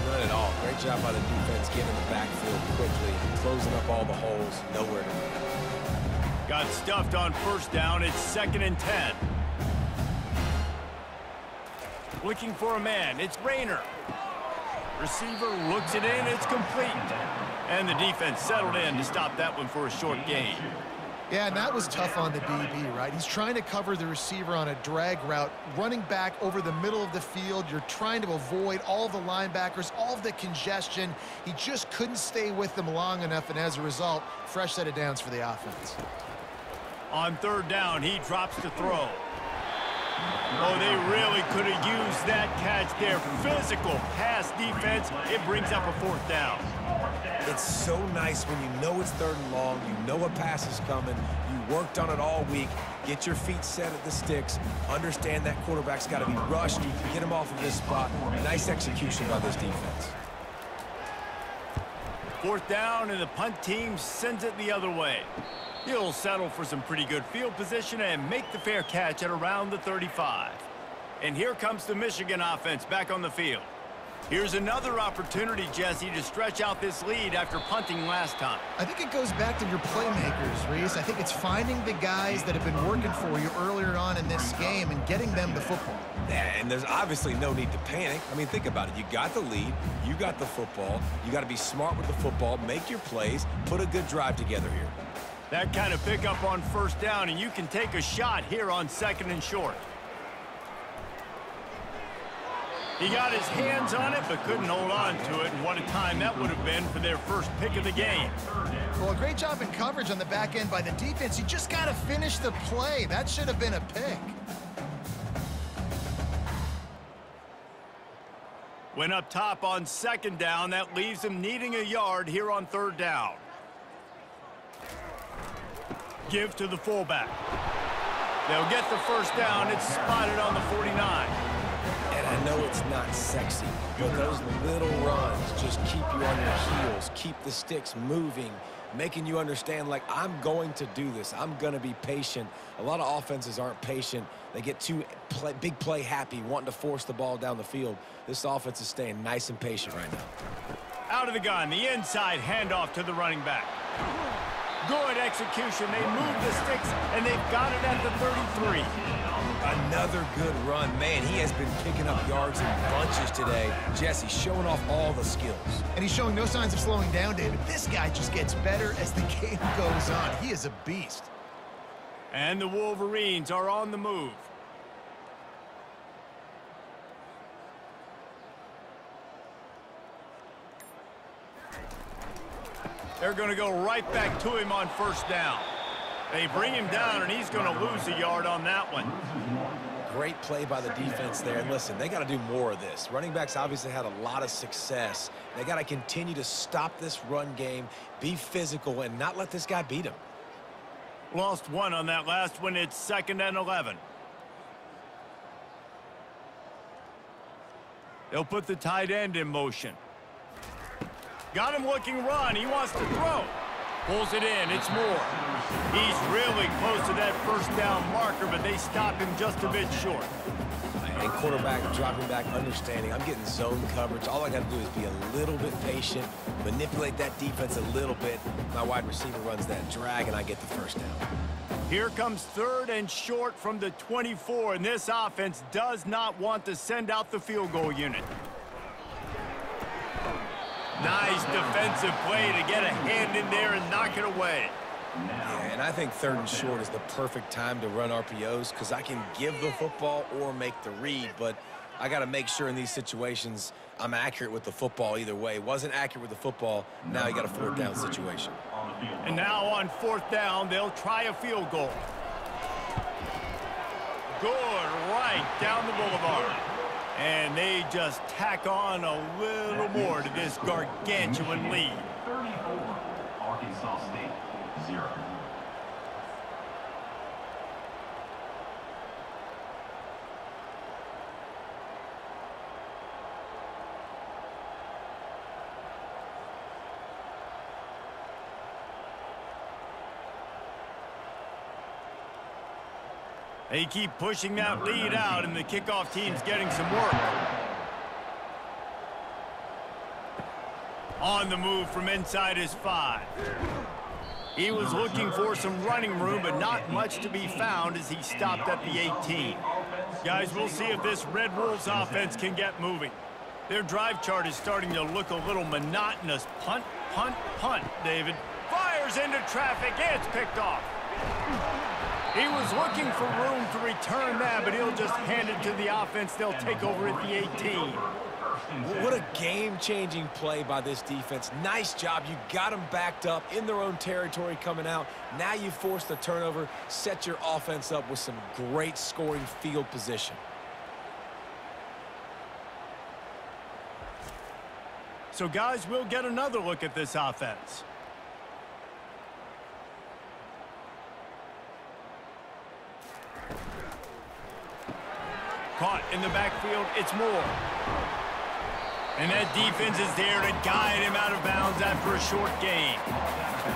None at all. Great job by the defense getting in the backfield quickly, closing up all the holes, nowhere to run. Got stuffed on first down. It's 2nd and 10. Looking for a man. It's Rayner. Receiver looks it in. It's complete. And the defense settled in to stop that one for a short gain. Yeah, and that was tough on the DB, right? He's trying to cover the receiver on a drag route, running back over the middle of the field. You're trying to avoid all of the linebackers, all of the congestion. He just couldn't stay with them long enough, and as a result, fresh set of downs for the offense. On 3rd down, he drops to throw. Oh, they really could have used that catch there. Physical pass defense. It brings up a 4th down. It's so nice when you know it's 3rd and long, you know a pass is coming, you worked on it all week, get your feet set at the sticks, understand that quarterback's got to be rushed, get him off of this spot. Nice execution by this defense. 4th down, and the punt team sends it the other way. He'll settle for some pretty good field position and make the fair catch at around the 35. And here comes the Michigan offense back on the field. Here's another opportunity, Jesse, to stretch out this lead after punting last time. I think it goes back to your playmakers, Reese. I think it's finding the guys that have been working for you earlier on in this game and getting them the football. Yeah, and there's obviously no need to panic. I mean, think about it. You got the lead. You got the football. You got to be smart with the football, make your plays, put a good drive together here. That kind of pickup on 1st down, and you can take a shot here on 2nd and short. He got his hands on it, but couldn't hold on to it, and what a time that would have been for their first pick of the game. Well, a great job in coverage on the back end by the defense. You just got to finish the play. That should have been a pick. Went up top on 2nd down. That leaves him needing a yard here on 3rd down. Give to the fullback. They'll get the 1st down. It's spotted on the 49. And I know it's not sexy, but those little runs just keep you on your heels, keep the sticks moving, making you understand, like, I'm going to do this. I'm going to be patient. A lot of offenses aren't patient. They get too big play happy, wanting to force the ball down the field. This offense is staying nice and patient right now. Out of the gun, the inside handoff to the running back. Good execution. They move the sticks, and they've got it at the 33. Another good run. Man, he has been picking up yards in bunches today. Jesse showing off all the skills. And he's showing no signs of slowing down, David. This guy just gets better as the game goes on. He is a beast. And the Wolverines are on the move. They're going to go right back to him on 1st down. They bring him down, and he's going to lose a yard on that one. Great play by the defense there. And listen, they got to do more of this. Running backs obviously had a lot of success. They got to continue to stop this run game, be physical, and not let this guy beat him. Lost one on that last one. It's 2nd and 11. They'll put the tight end in motion. Got him looking run. He wants to throw. Pulls it in. It's Moore. He's really close to that 1st down marker, but they stop him just a bit short. And quarterback dropping back, understanding I'm getting zone coverage. All I got to do is be a little bit patient, manipulate that defense a little bit. My wide receiver runs that drag, and I get the 1st down. Here comes 3rd and short from the 24, and this offense does not want to send out the field goal unit. Nice defensive play to get a hand in there and knock it away. Yeah, and I think 3rd and short is the perfect time to run RPOs because I can give the football or make the read, but I got to make sure in these situations I'm accurate with the football either way. Wasn't accurate with the football, now you got a 4th down situation. And now on 4th down, they'll try a field goal. Good, right down the boulevard. And they just tack on a little more to this gargantuan lead. 34, Arkansas State, 0. They keep pushing that lead out, and the kickoff team's getting some work. On the move from inside his 5. He was looking for some running room, but not much to be found as he stopped at the 18. Guys, we'll see if this Red Wolves offense can get moving. Their drive chart is starting to look a little monotonous. Punt, punt, punt, David. Fires into traffic. It's picked off. He was looking for room to return that, but he'll just hand it to the offense. They'll take over at the 18. What a game-changing play by this defense. Nice job. You got them backed up in their own territory coming out. Now you force the turnover, set your offense up with some great scoring field position. So, guys, we'll get another look at this offense. Caught in the backfield, it's Moore. And that defense is there to guide him out of bounds after a short gain.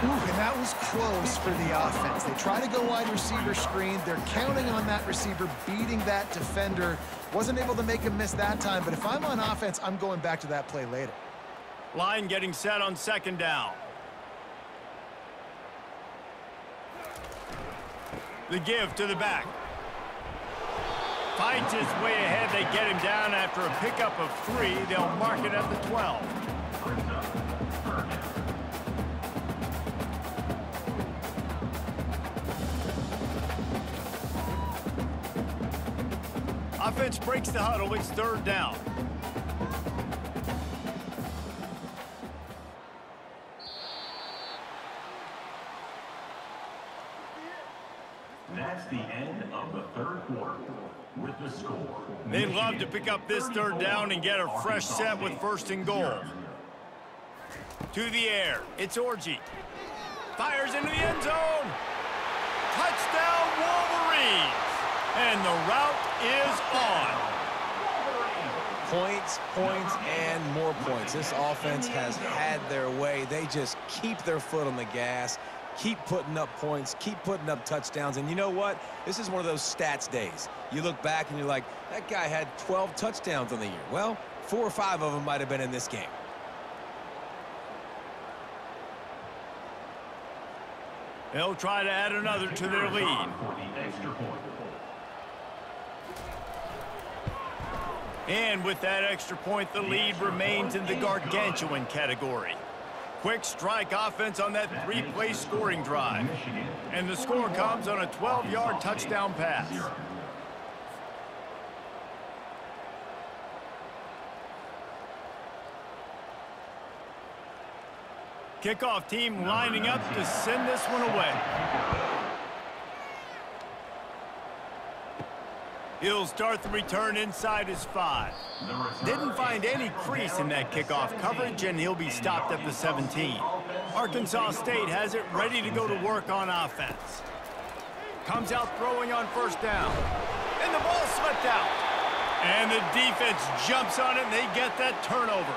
Ooh, and that was close for the offense. They try to go wide receiver screen. They're counting on that receiver beating that defender. Wasn't able to make him miss that time, but if I'm on offense, I'm going back to that play later. Line getting set on 2nd down. The give to the back. Fights his way ahead. They get him down after a pickup of 3. They'll mark it at the 12. Offense breaks the huddle. It's 3rd down. That's the end of the 3rd quarter. With the score, They'd love to pick up this 3rd down and get a fresh set with 1st and goal. To the air, it's Orji. Fires into the end zone. Touchdown, Wolverines. And the route is on. Points, points, and more points. This offense has had their way. They just keep their foot on the gas, keep putting up points, keep putting up touchdowns. And you know what? This is one of those stats days. You look back and you're like, that guy had 12 touchdowns on the year. Well, 4 or 5 of them might have been in this game. They'll try to add another to their lead. And with that extra point, the lead remains in the gargantuan category. Quick strike offense on that 3-play scoring drive. And the score comes on a 12-yard touchdown pass. Kickoff team lining up to send this one away. He'll start the return inside his 5. Didn't find any crease in that kickoff coverage, and he'll be stopped at the 17. Arkansas State has it ready to go to work on offense. Comes out throwing on 1st down. And the ball slipped out. And the defense jumps on it, and they get that turnover.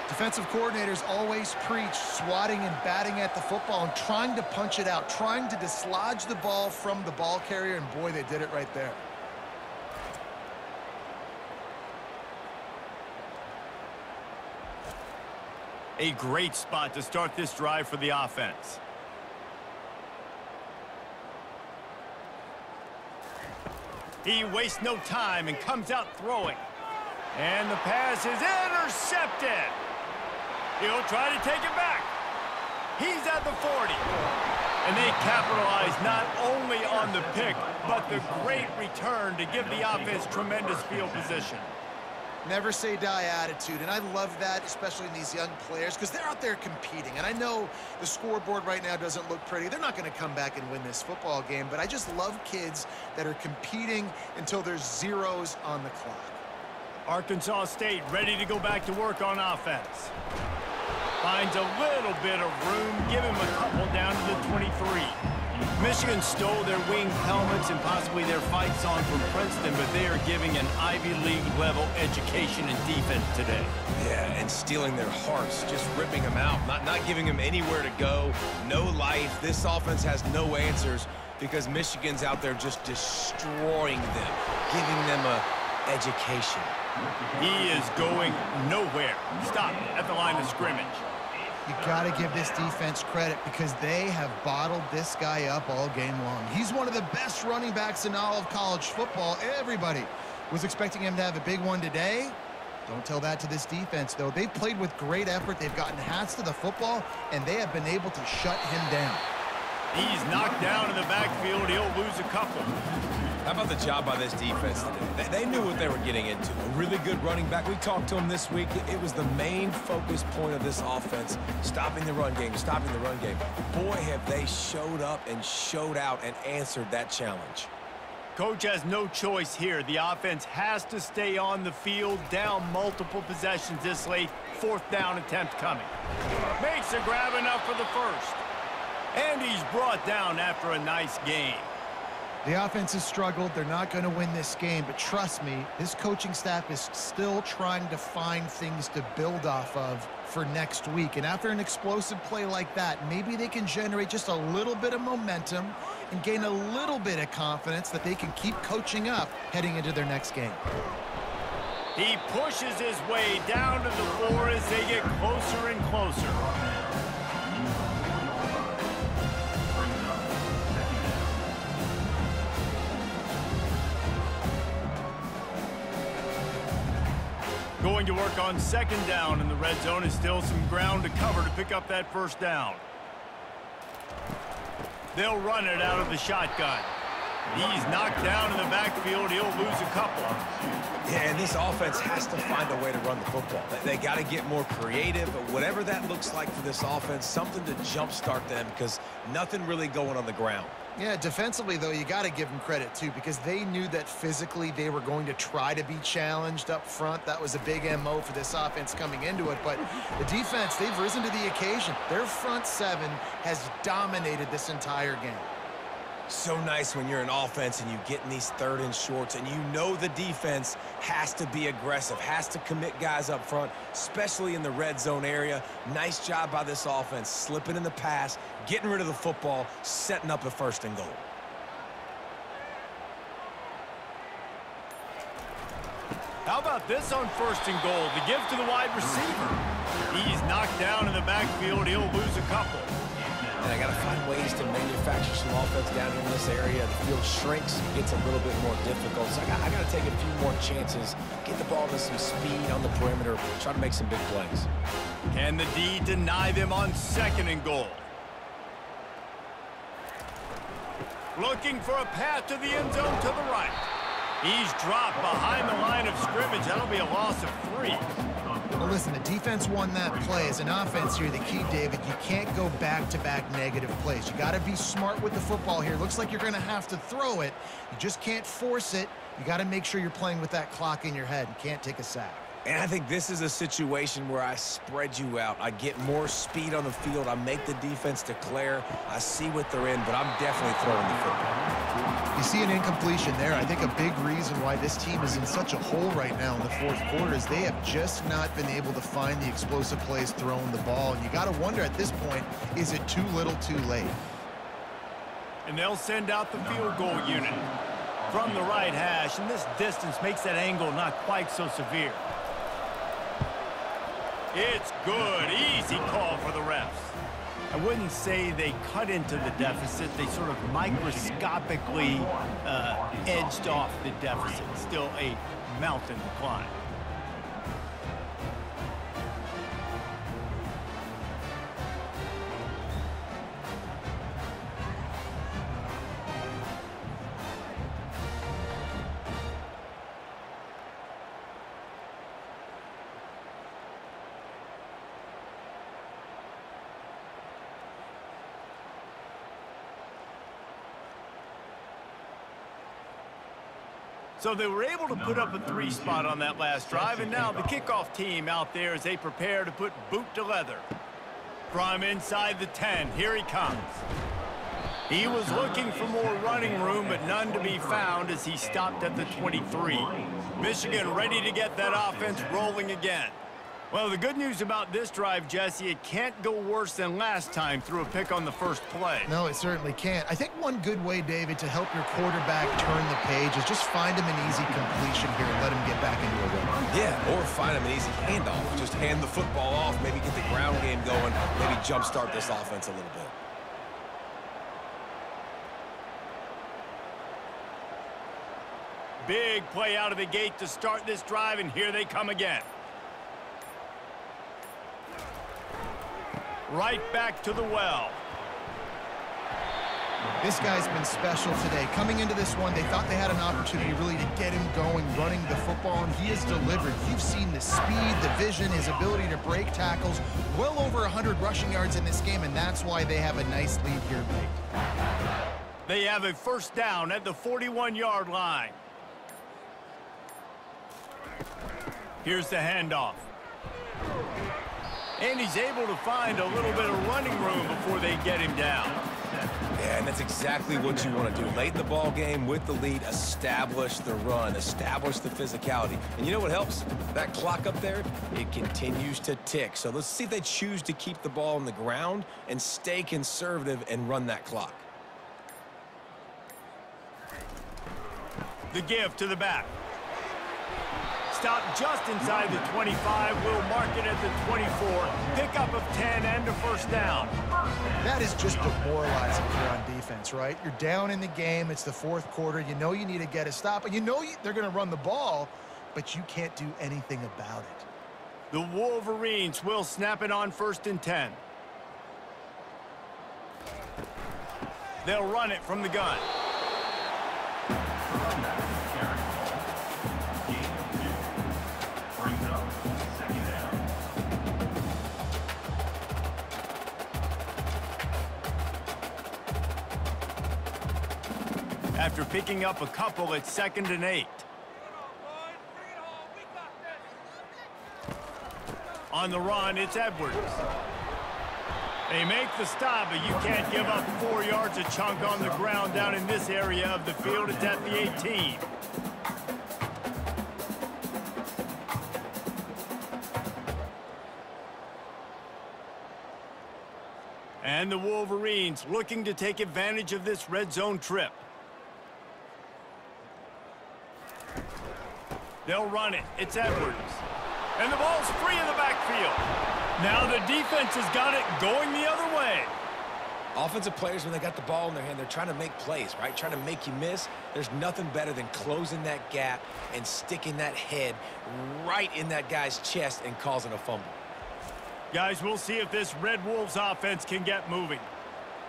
Defensive coordinators always preach swatting and batting at the football and trying to punch it out, trying to dislodge the ball from the ball carrier, and boy, they did it right there. A great spot to start this drive for the offense. He wastes no time and comes out throwing. And the pass is intercepted. He'll try to take it back. He's at the 40. And they capitalize not only on the pick, but the great return to give the offense tremendous field position. Never say die attitude, and I love that, especially in these young players, because they're out there competing. And I know the scoreboard right now doesn't look pretty. They're not going to come back and win this football game, but I just love kids that are competing until there's zeros on the clock. Arkansas State ready to go back to work on offense. Finds a little bit of room, give him a couple down to the 23. Michigan stole their wing helmets and possibly their fight song from Princeton, but they are giving an Ivy League level education and defense today. Yeah, and stealing their hearts, just ripping them out, not giving them anywhere to go, no life. This offense has no answers because Michigan's out there just destroying them, giving them a education. He is going nowhere. Stop at the line of scrimmage. You got to give this defense credit because they have bottled this guy up all game long. He's one of the best running backs in all of college football. Everybody was expecting him to have a big one today. Don't tell that to this defense, though. They've played with great effort. They've gotten hats to the football, and they have been able to shut him down. He's knocked down in the backfield. He'll lose a couple. How about the job by this defense today? They knew what they were getting into. A really good running back. We talked to him this week. It was the main focus point of this offense, stopping the run game, stopping the run game. Boy, have they showed up and showed out and answered that challenge. Coach has no choice here. The offense has to stay on the field, down multiple possessions this late. 4th down attempt coming. Makes a grab enough for the first. And he's brought down after a nice gain. The offense has struggled. They're not going to win this game, but trust me, this coaching staff is still trying to find things to build off of for next week. And after an explosive play like that, maybe they can generate just a little bit of momentum and gain a little bit of confidence that they can keep coaching up heading into their next game. He pushes his way down to the floor as they get closer and closer. Going to work on 2nd down in the red zone is still some ground to cover to pick up that 1st down. They'll run it out of the shotgun. He's knocked down in the backfield. He'll lose a couple. Yeah, and this offense has to find a way to run the football. They got to get more creative, but whatever that looks like for this offense, something to jumpstart them because nothing really going on the ground. Yeah, defensively, though, you got to give them credit, too, because they knew that physically they were going to try to be challenged up front. That was a big MO for this offense coming into it. But the defense, they've risen to the occasion. Their front 7 has dominated this entire game. So nice when you're an offense and you get in these 3rd and shorts and you know the defense has to be aggressive, has to commit guys up front, especially in the red zone area. Nice job by this offense, slipping in the pass, getting rid of the football, setting up a 1st and goal. How about this on 1st and goal? The give to the wide receiver. He's knocked down in the backfield. He'll lose a couple. And I got to find ways to manufacture some offense down here in this area. The field shrinks, it gets a little bit more difficult. So I got to take a few more chances, get the ball to some speed on the perimeter, try to make some big plays. Can the D deny them on 2nd and goal? Looking for a path to the end zone to the right. He's dropped behind the line of scrimmage. That'll be a loss of 3. Well, listen, the defense won that play. As an offense here, the key, David, you can't go back-to-back negative plays. You got to be smart with the football here. Looks like you're going to have to throw it. You just can't force it. You got to make sure you're playing with that clock in your head. You can't take a sack. And I think this is a situation where I spread you out. I get more speed on the field. I make the defense declare. I see what they're in, but I'm definitely throwing the football. You see an incompletion there. I think a big reason why this team is in such a hole right now in the 4th quarter is they have just not been able to find the explosive plays throwing the ball. And you got to wonder at this point, is it too little too late? And they'll send out the field goal unit from the right hash. And this distance makes that angle not quite so severe. It's good. Easy call for the refs. I wouldn't say they cut into the deficit. They sort of microscopically edged off the deficit. Still a mountain to climb. So they were able to put up a 3 spot on that last drive, and now the kickoff team out there as they prepare to put boot to leather. From inside the 10, here he comes. He was looking for more running room, but none to be found as he stopped at the 23. Michigan ready to get that offense rolling again. Well, the good news about this drive, Jesse, it can't go worse than last time through a pick on the first play. No, it certainly can't. I think one good way, David, to help your quarterback turn the page is just find him an easy completion here and let him get back into a rhythm. Yeah, or find him an easy handoff. Just hand the football off, maybe get the ground game going, maybe jumpstart this offense a little bit. Big play out of the gate to start this drive, and here they come again. Right back to the well. This guy's been special today. Coming into this one, they thought they had an opportunity really to get him going, running the football, and he has delivered. You've seen the speed, the vision, his ability to break tackles. Well over 100 rushing yards in this game, and that's why they have a nice lead here, Nate. They have a first down at the 41-yard line. Here's the handoff. And he's able to find a little bit of running room before they get him down. Yeah, and that's exactly what you want to do. Late in the ball game with the lead, establish the run, establish the physicality. And you know what helps? That clock up there, it continues to tick. So let's see if they choose to keep the ball on the ground and stay conservative and run that clock. The give to the back. Stop just inside the 25. We'll mark it at the 24. Pickup of 10 and a first down. That is just demoralizing here on defense, right? You're down in the game. It's the fourth quarter. You know you need to get a stop, and you know they're going to run the ball, but you can't do anything about it. The Wolverines will snap it on 1st and 10. They'll run it from the gun. After picking up a couple, it's 2nd and 8. On the run, it's Edwards. They make the stop, but you can't give up 4 yards a chunk on the ground down in this area of the field. It's at the 18. And the Wolverines looking to take advantage of this red zone trip. They'll run it. It's Edwards. And the ball's free in the backfield. Now the defense has got it going the other way. Offensive players, when they got the ball in their hand, they're trying to make plays, right? Trying to make you miss. There's nothing better than closing that gap and sticking that head right in that guy's chest and causing a fumble. Guys, we'll see if this Red Wolves offense can get moving.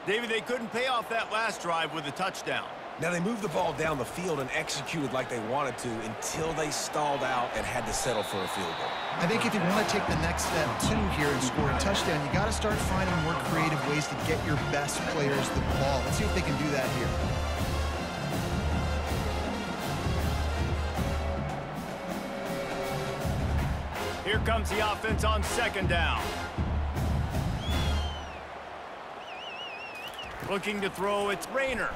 David, they couldn't pay off that last drive with a touchdown. Now, they moved the ball down the field and executed like they wanted to until they stalled out and had to settle for a field goal. I think if you want to take the next step, too, here and score a touchdown, you got to start finding more creative ways to get your best players the ball. Let's see if they can do that here. Here comes the offense on 2nd down. Looking to throw, it's Rayner.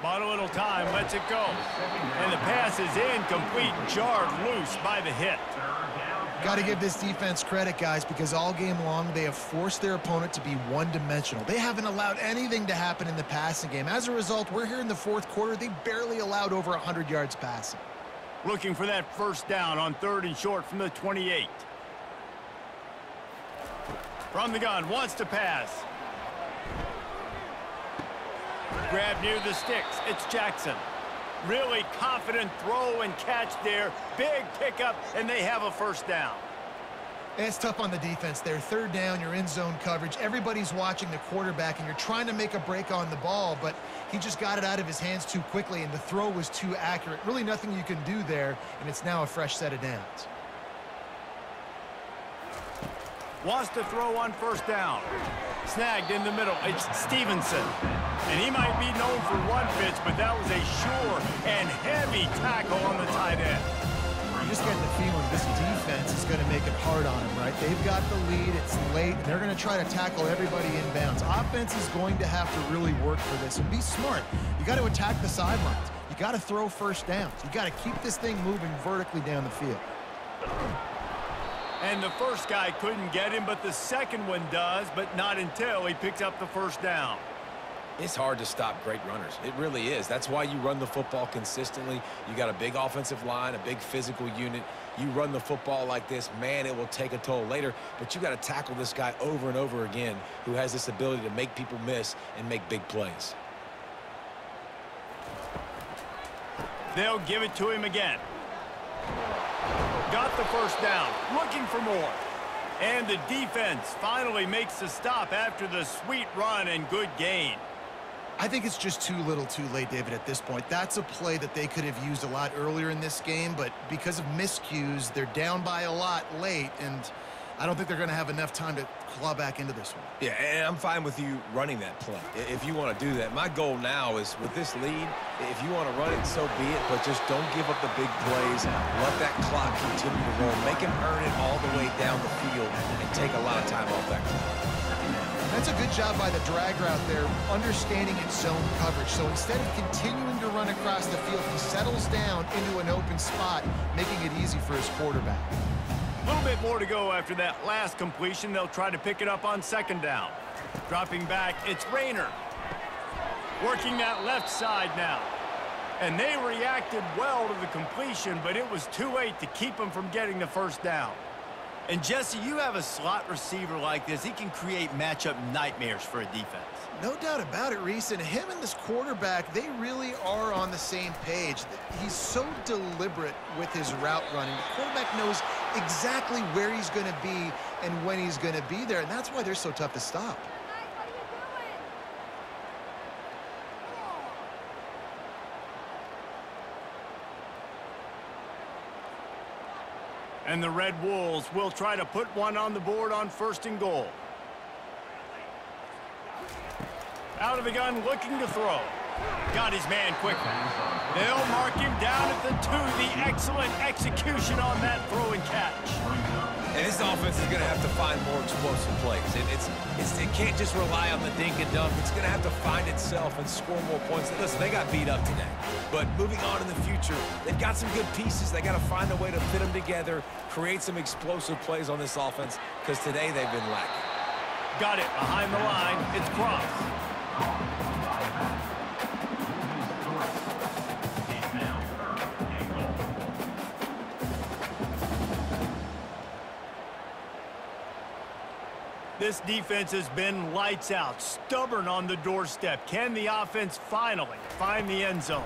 Bought a little time, lets it go. And the pass is incomplete, jarred loose by the hit. Got to give this defense credit, guys, because all game long they have forced their opponent to be one-dimensional. They haven't allowed anything to happen in the passing game. As a result, we're here in the fourth quarter. They barely allowed over 100 yards passing. Looking for that first down on 3rd and short from the 28. From the gun, wants to pass. Grab near the sticks. It's Jackson. Really confident throw and catch there. Big pickup, and they have a first down. It's tough on the defense there. 3rd down, you're in zone coverage. Everybody's watching the quarterback, and you're trying to make a break on the ball, but he just got it out of his hands too quickly, and the throw was too accurate. Really nothing you can do there, and it's now a fresh set of downs. Wants to throw on 1st down. Snagged in the middle. It's Stevenson. And he might be known for one pitch, but that was a sure and heavy tackle on the tight end. I'm just getting the feeling this defense is going to make it hard on them, right? They've got the lead. It's late. And they're going to try to tackle everybody inbounds. Offense is going to have to really work for this and be smart. You got to attack the sidelines. You got to throw first downs. You got to keep this thing moving vertically down the field. And the first guy couldn't get him, but the second one does, but not until he picks up the first down. It's hard to stop great runners. It really is. That's why you run the football consistently. You got a big offensive line, a big physical unit. You run the football like this, man, it will take a toll later, but you got to tackle this guy over and over again who has this ability to make people miss and make big plays. They'll give it to him again. Got the first down, looking for more. And the defense finally makes the stop after the sweet run and good gain. I think it's just too little too late, David, at this point. That's a play that they could have used a lot earlier in this game, but because of miscues, they're down by a lot late, and I don't think they're going to have enough time to claw back into this one. Yeah, and I'm fine with you running that play if you want to do that. My goal now is with this lead, if you want to run it, so be it, but just don't give up the big plays. Let that clock continue to roll. Make him earn it all the way down the field and take a lot of time off that clock. That's a good job by the drag route there, understanding its zone coverage. So instead of continuing to run across the field, he settles down into an open spot, making it easy for his quarterback. A little bit more to go after that last completion. They'll try to pick it up on second down. Dropping back, it's Rayner. Working that left side now. And they reacted well to the completion, but it was too late to keep them from getting the first down. And Jesse, you have a slot receiver like this. He can create matchup nightmares for a defense. No doubt about it, Reese. And him and this quarterback, they really are on the same page. He's so deliberate with his route running. The quarterback knows exactly where he's going to be and when he's going to be there, and that's why they're so tough to stop. And the Red Wolves will try to put one on the board on first and goal. Out of the gun, looking to throw. Got his man quickly. They'll mark him down at the 2. The excellent execution on that throw and catch. And this offense is going to have to find more explosive plays. It can't just rely on the dink and dunk. It's going to have to find itself and score more points. Listen, they got beat up today. But moving on in the future, they've got some good pieces. They got to find a way to fit them together, create some explosive plays on this offense, because today they've been lacking. Got it behind the line. It's Cross. This defense has been lights out, stubborn on the doorstep. Can the offense finally find the end zone?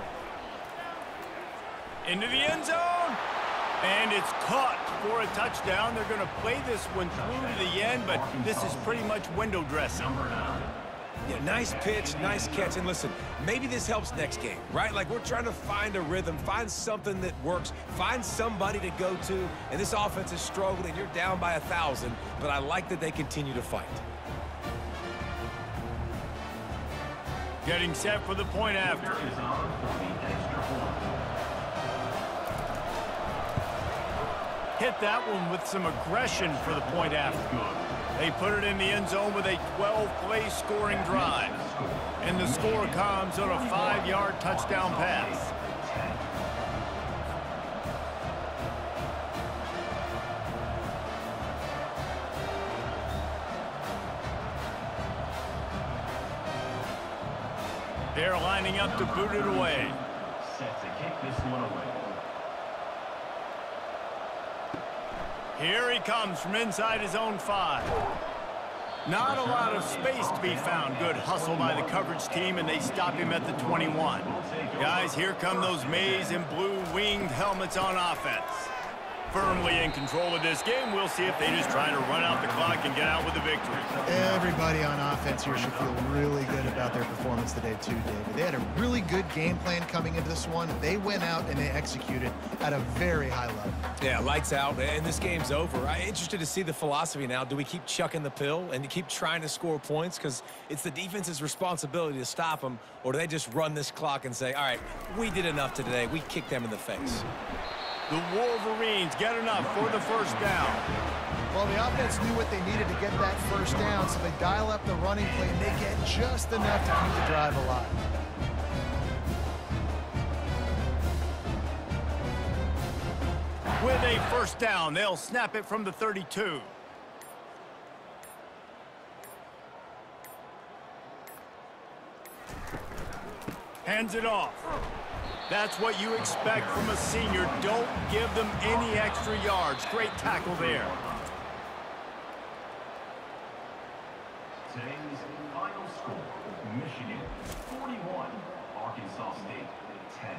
Into the end zone, and it's caught for a touchdown. They're going to play this one through to the end, but this is pretty much window dressing. Yeah, nice pitch, nice catch, and listen, maybe this helps next game, right? Like, we're trying to find a rhythm, find something that works, find somebody to go to, and this offense is struggling. You're down by 1,000, but I like that they continue to fight. Getting set for the point after. Hit that one with some aggression for the point after. They put it in the end zone with a 12-play scoring drive. And the score comes on a 5-yard touchdown pass. They're lining up to boot it away. Set to kick this one away. Here he comes from inside his own 5. Not a lot of space to be found. Good hustle by the coverage team, and they stop him at the 21. Guys, here come those maize and blue winged helmets on offense. Firmly in control of this game. We'll see if they just try to run out the clock and get out with a victory. Everybody on offense here should feel really good about their performance today too, David. They had a really good game plan coming into this one. They went out and they executed at a very high level. Yeah, lights out, and this game's over. I'm interested to see the philosophy now. Do we keep chucking the pill and keep trying to score points? Because it's the defense's responsibility to stop them, or do they just run this clock and say, all right, we did enough today. We kicked them in the face. The Wolverines get enough for the first down. Well, the offense knew what they needed to get that first down, so they dial up the running play, and they get just enough to keep the drive alive. With a first down, they'll snap it from the 32. Hands it off. That's what you expect from a senior. Don't give them any extra yards. Great tackle there. Today's final score, Michigan 41, Arkansas State 10.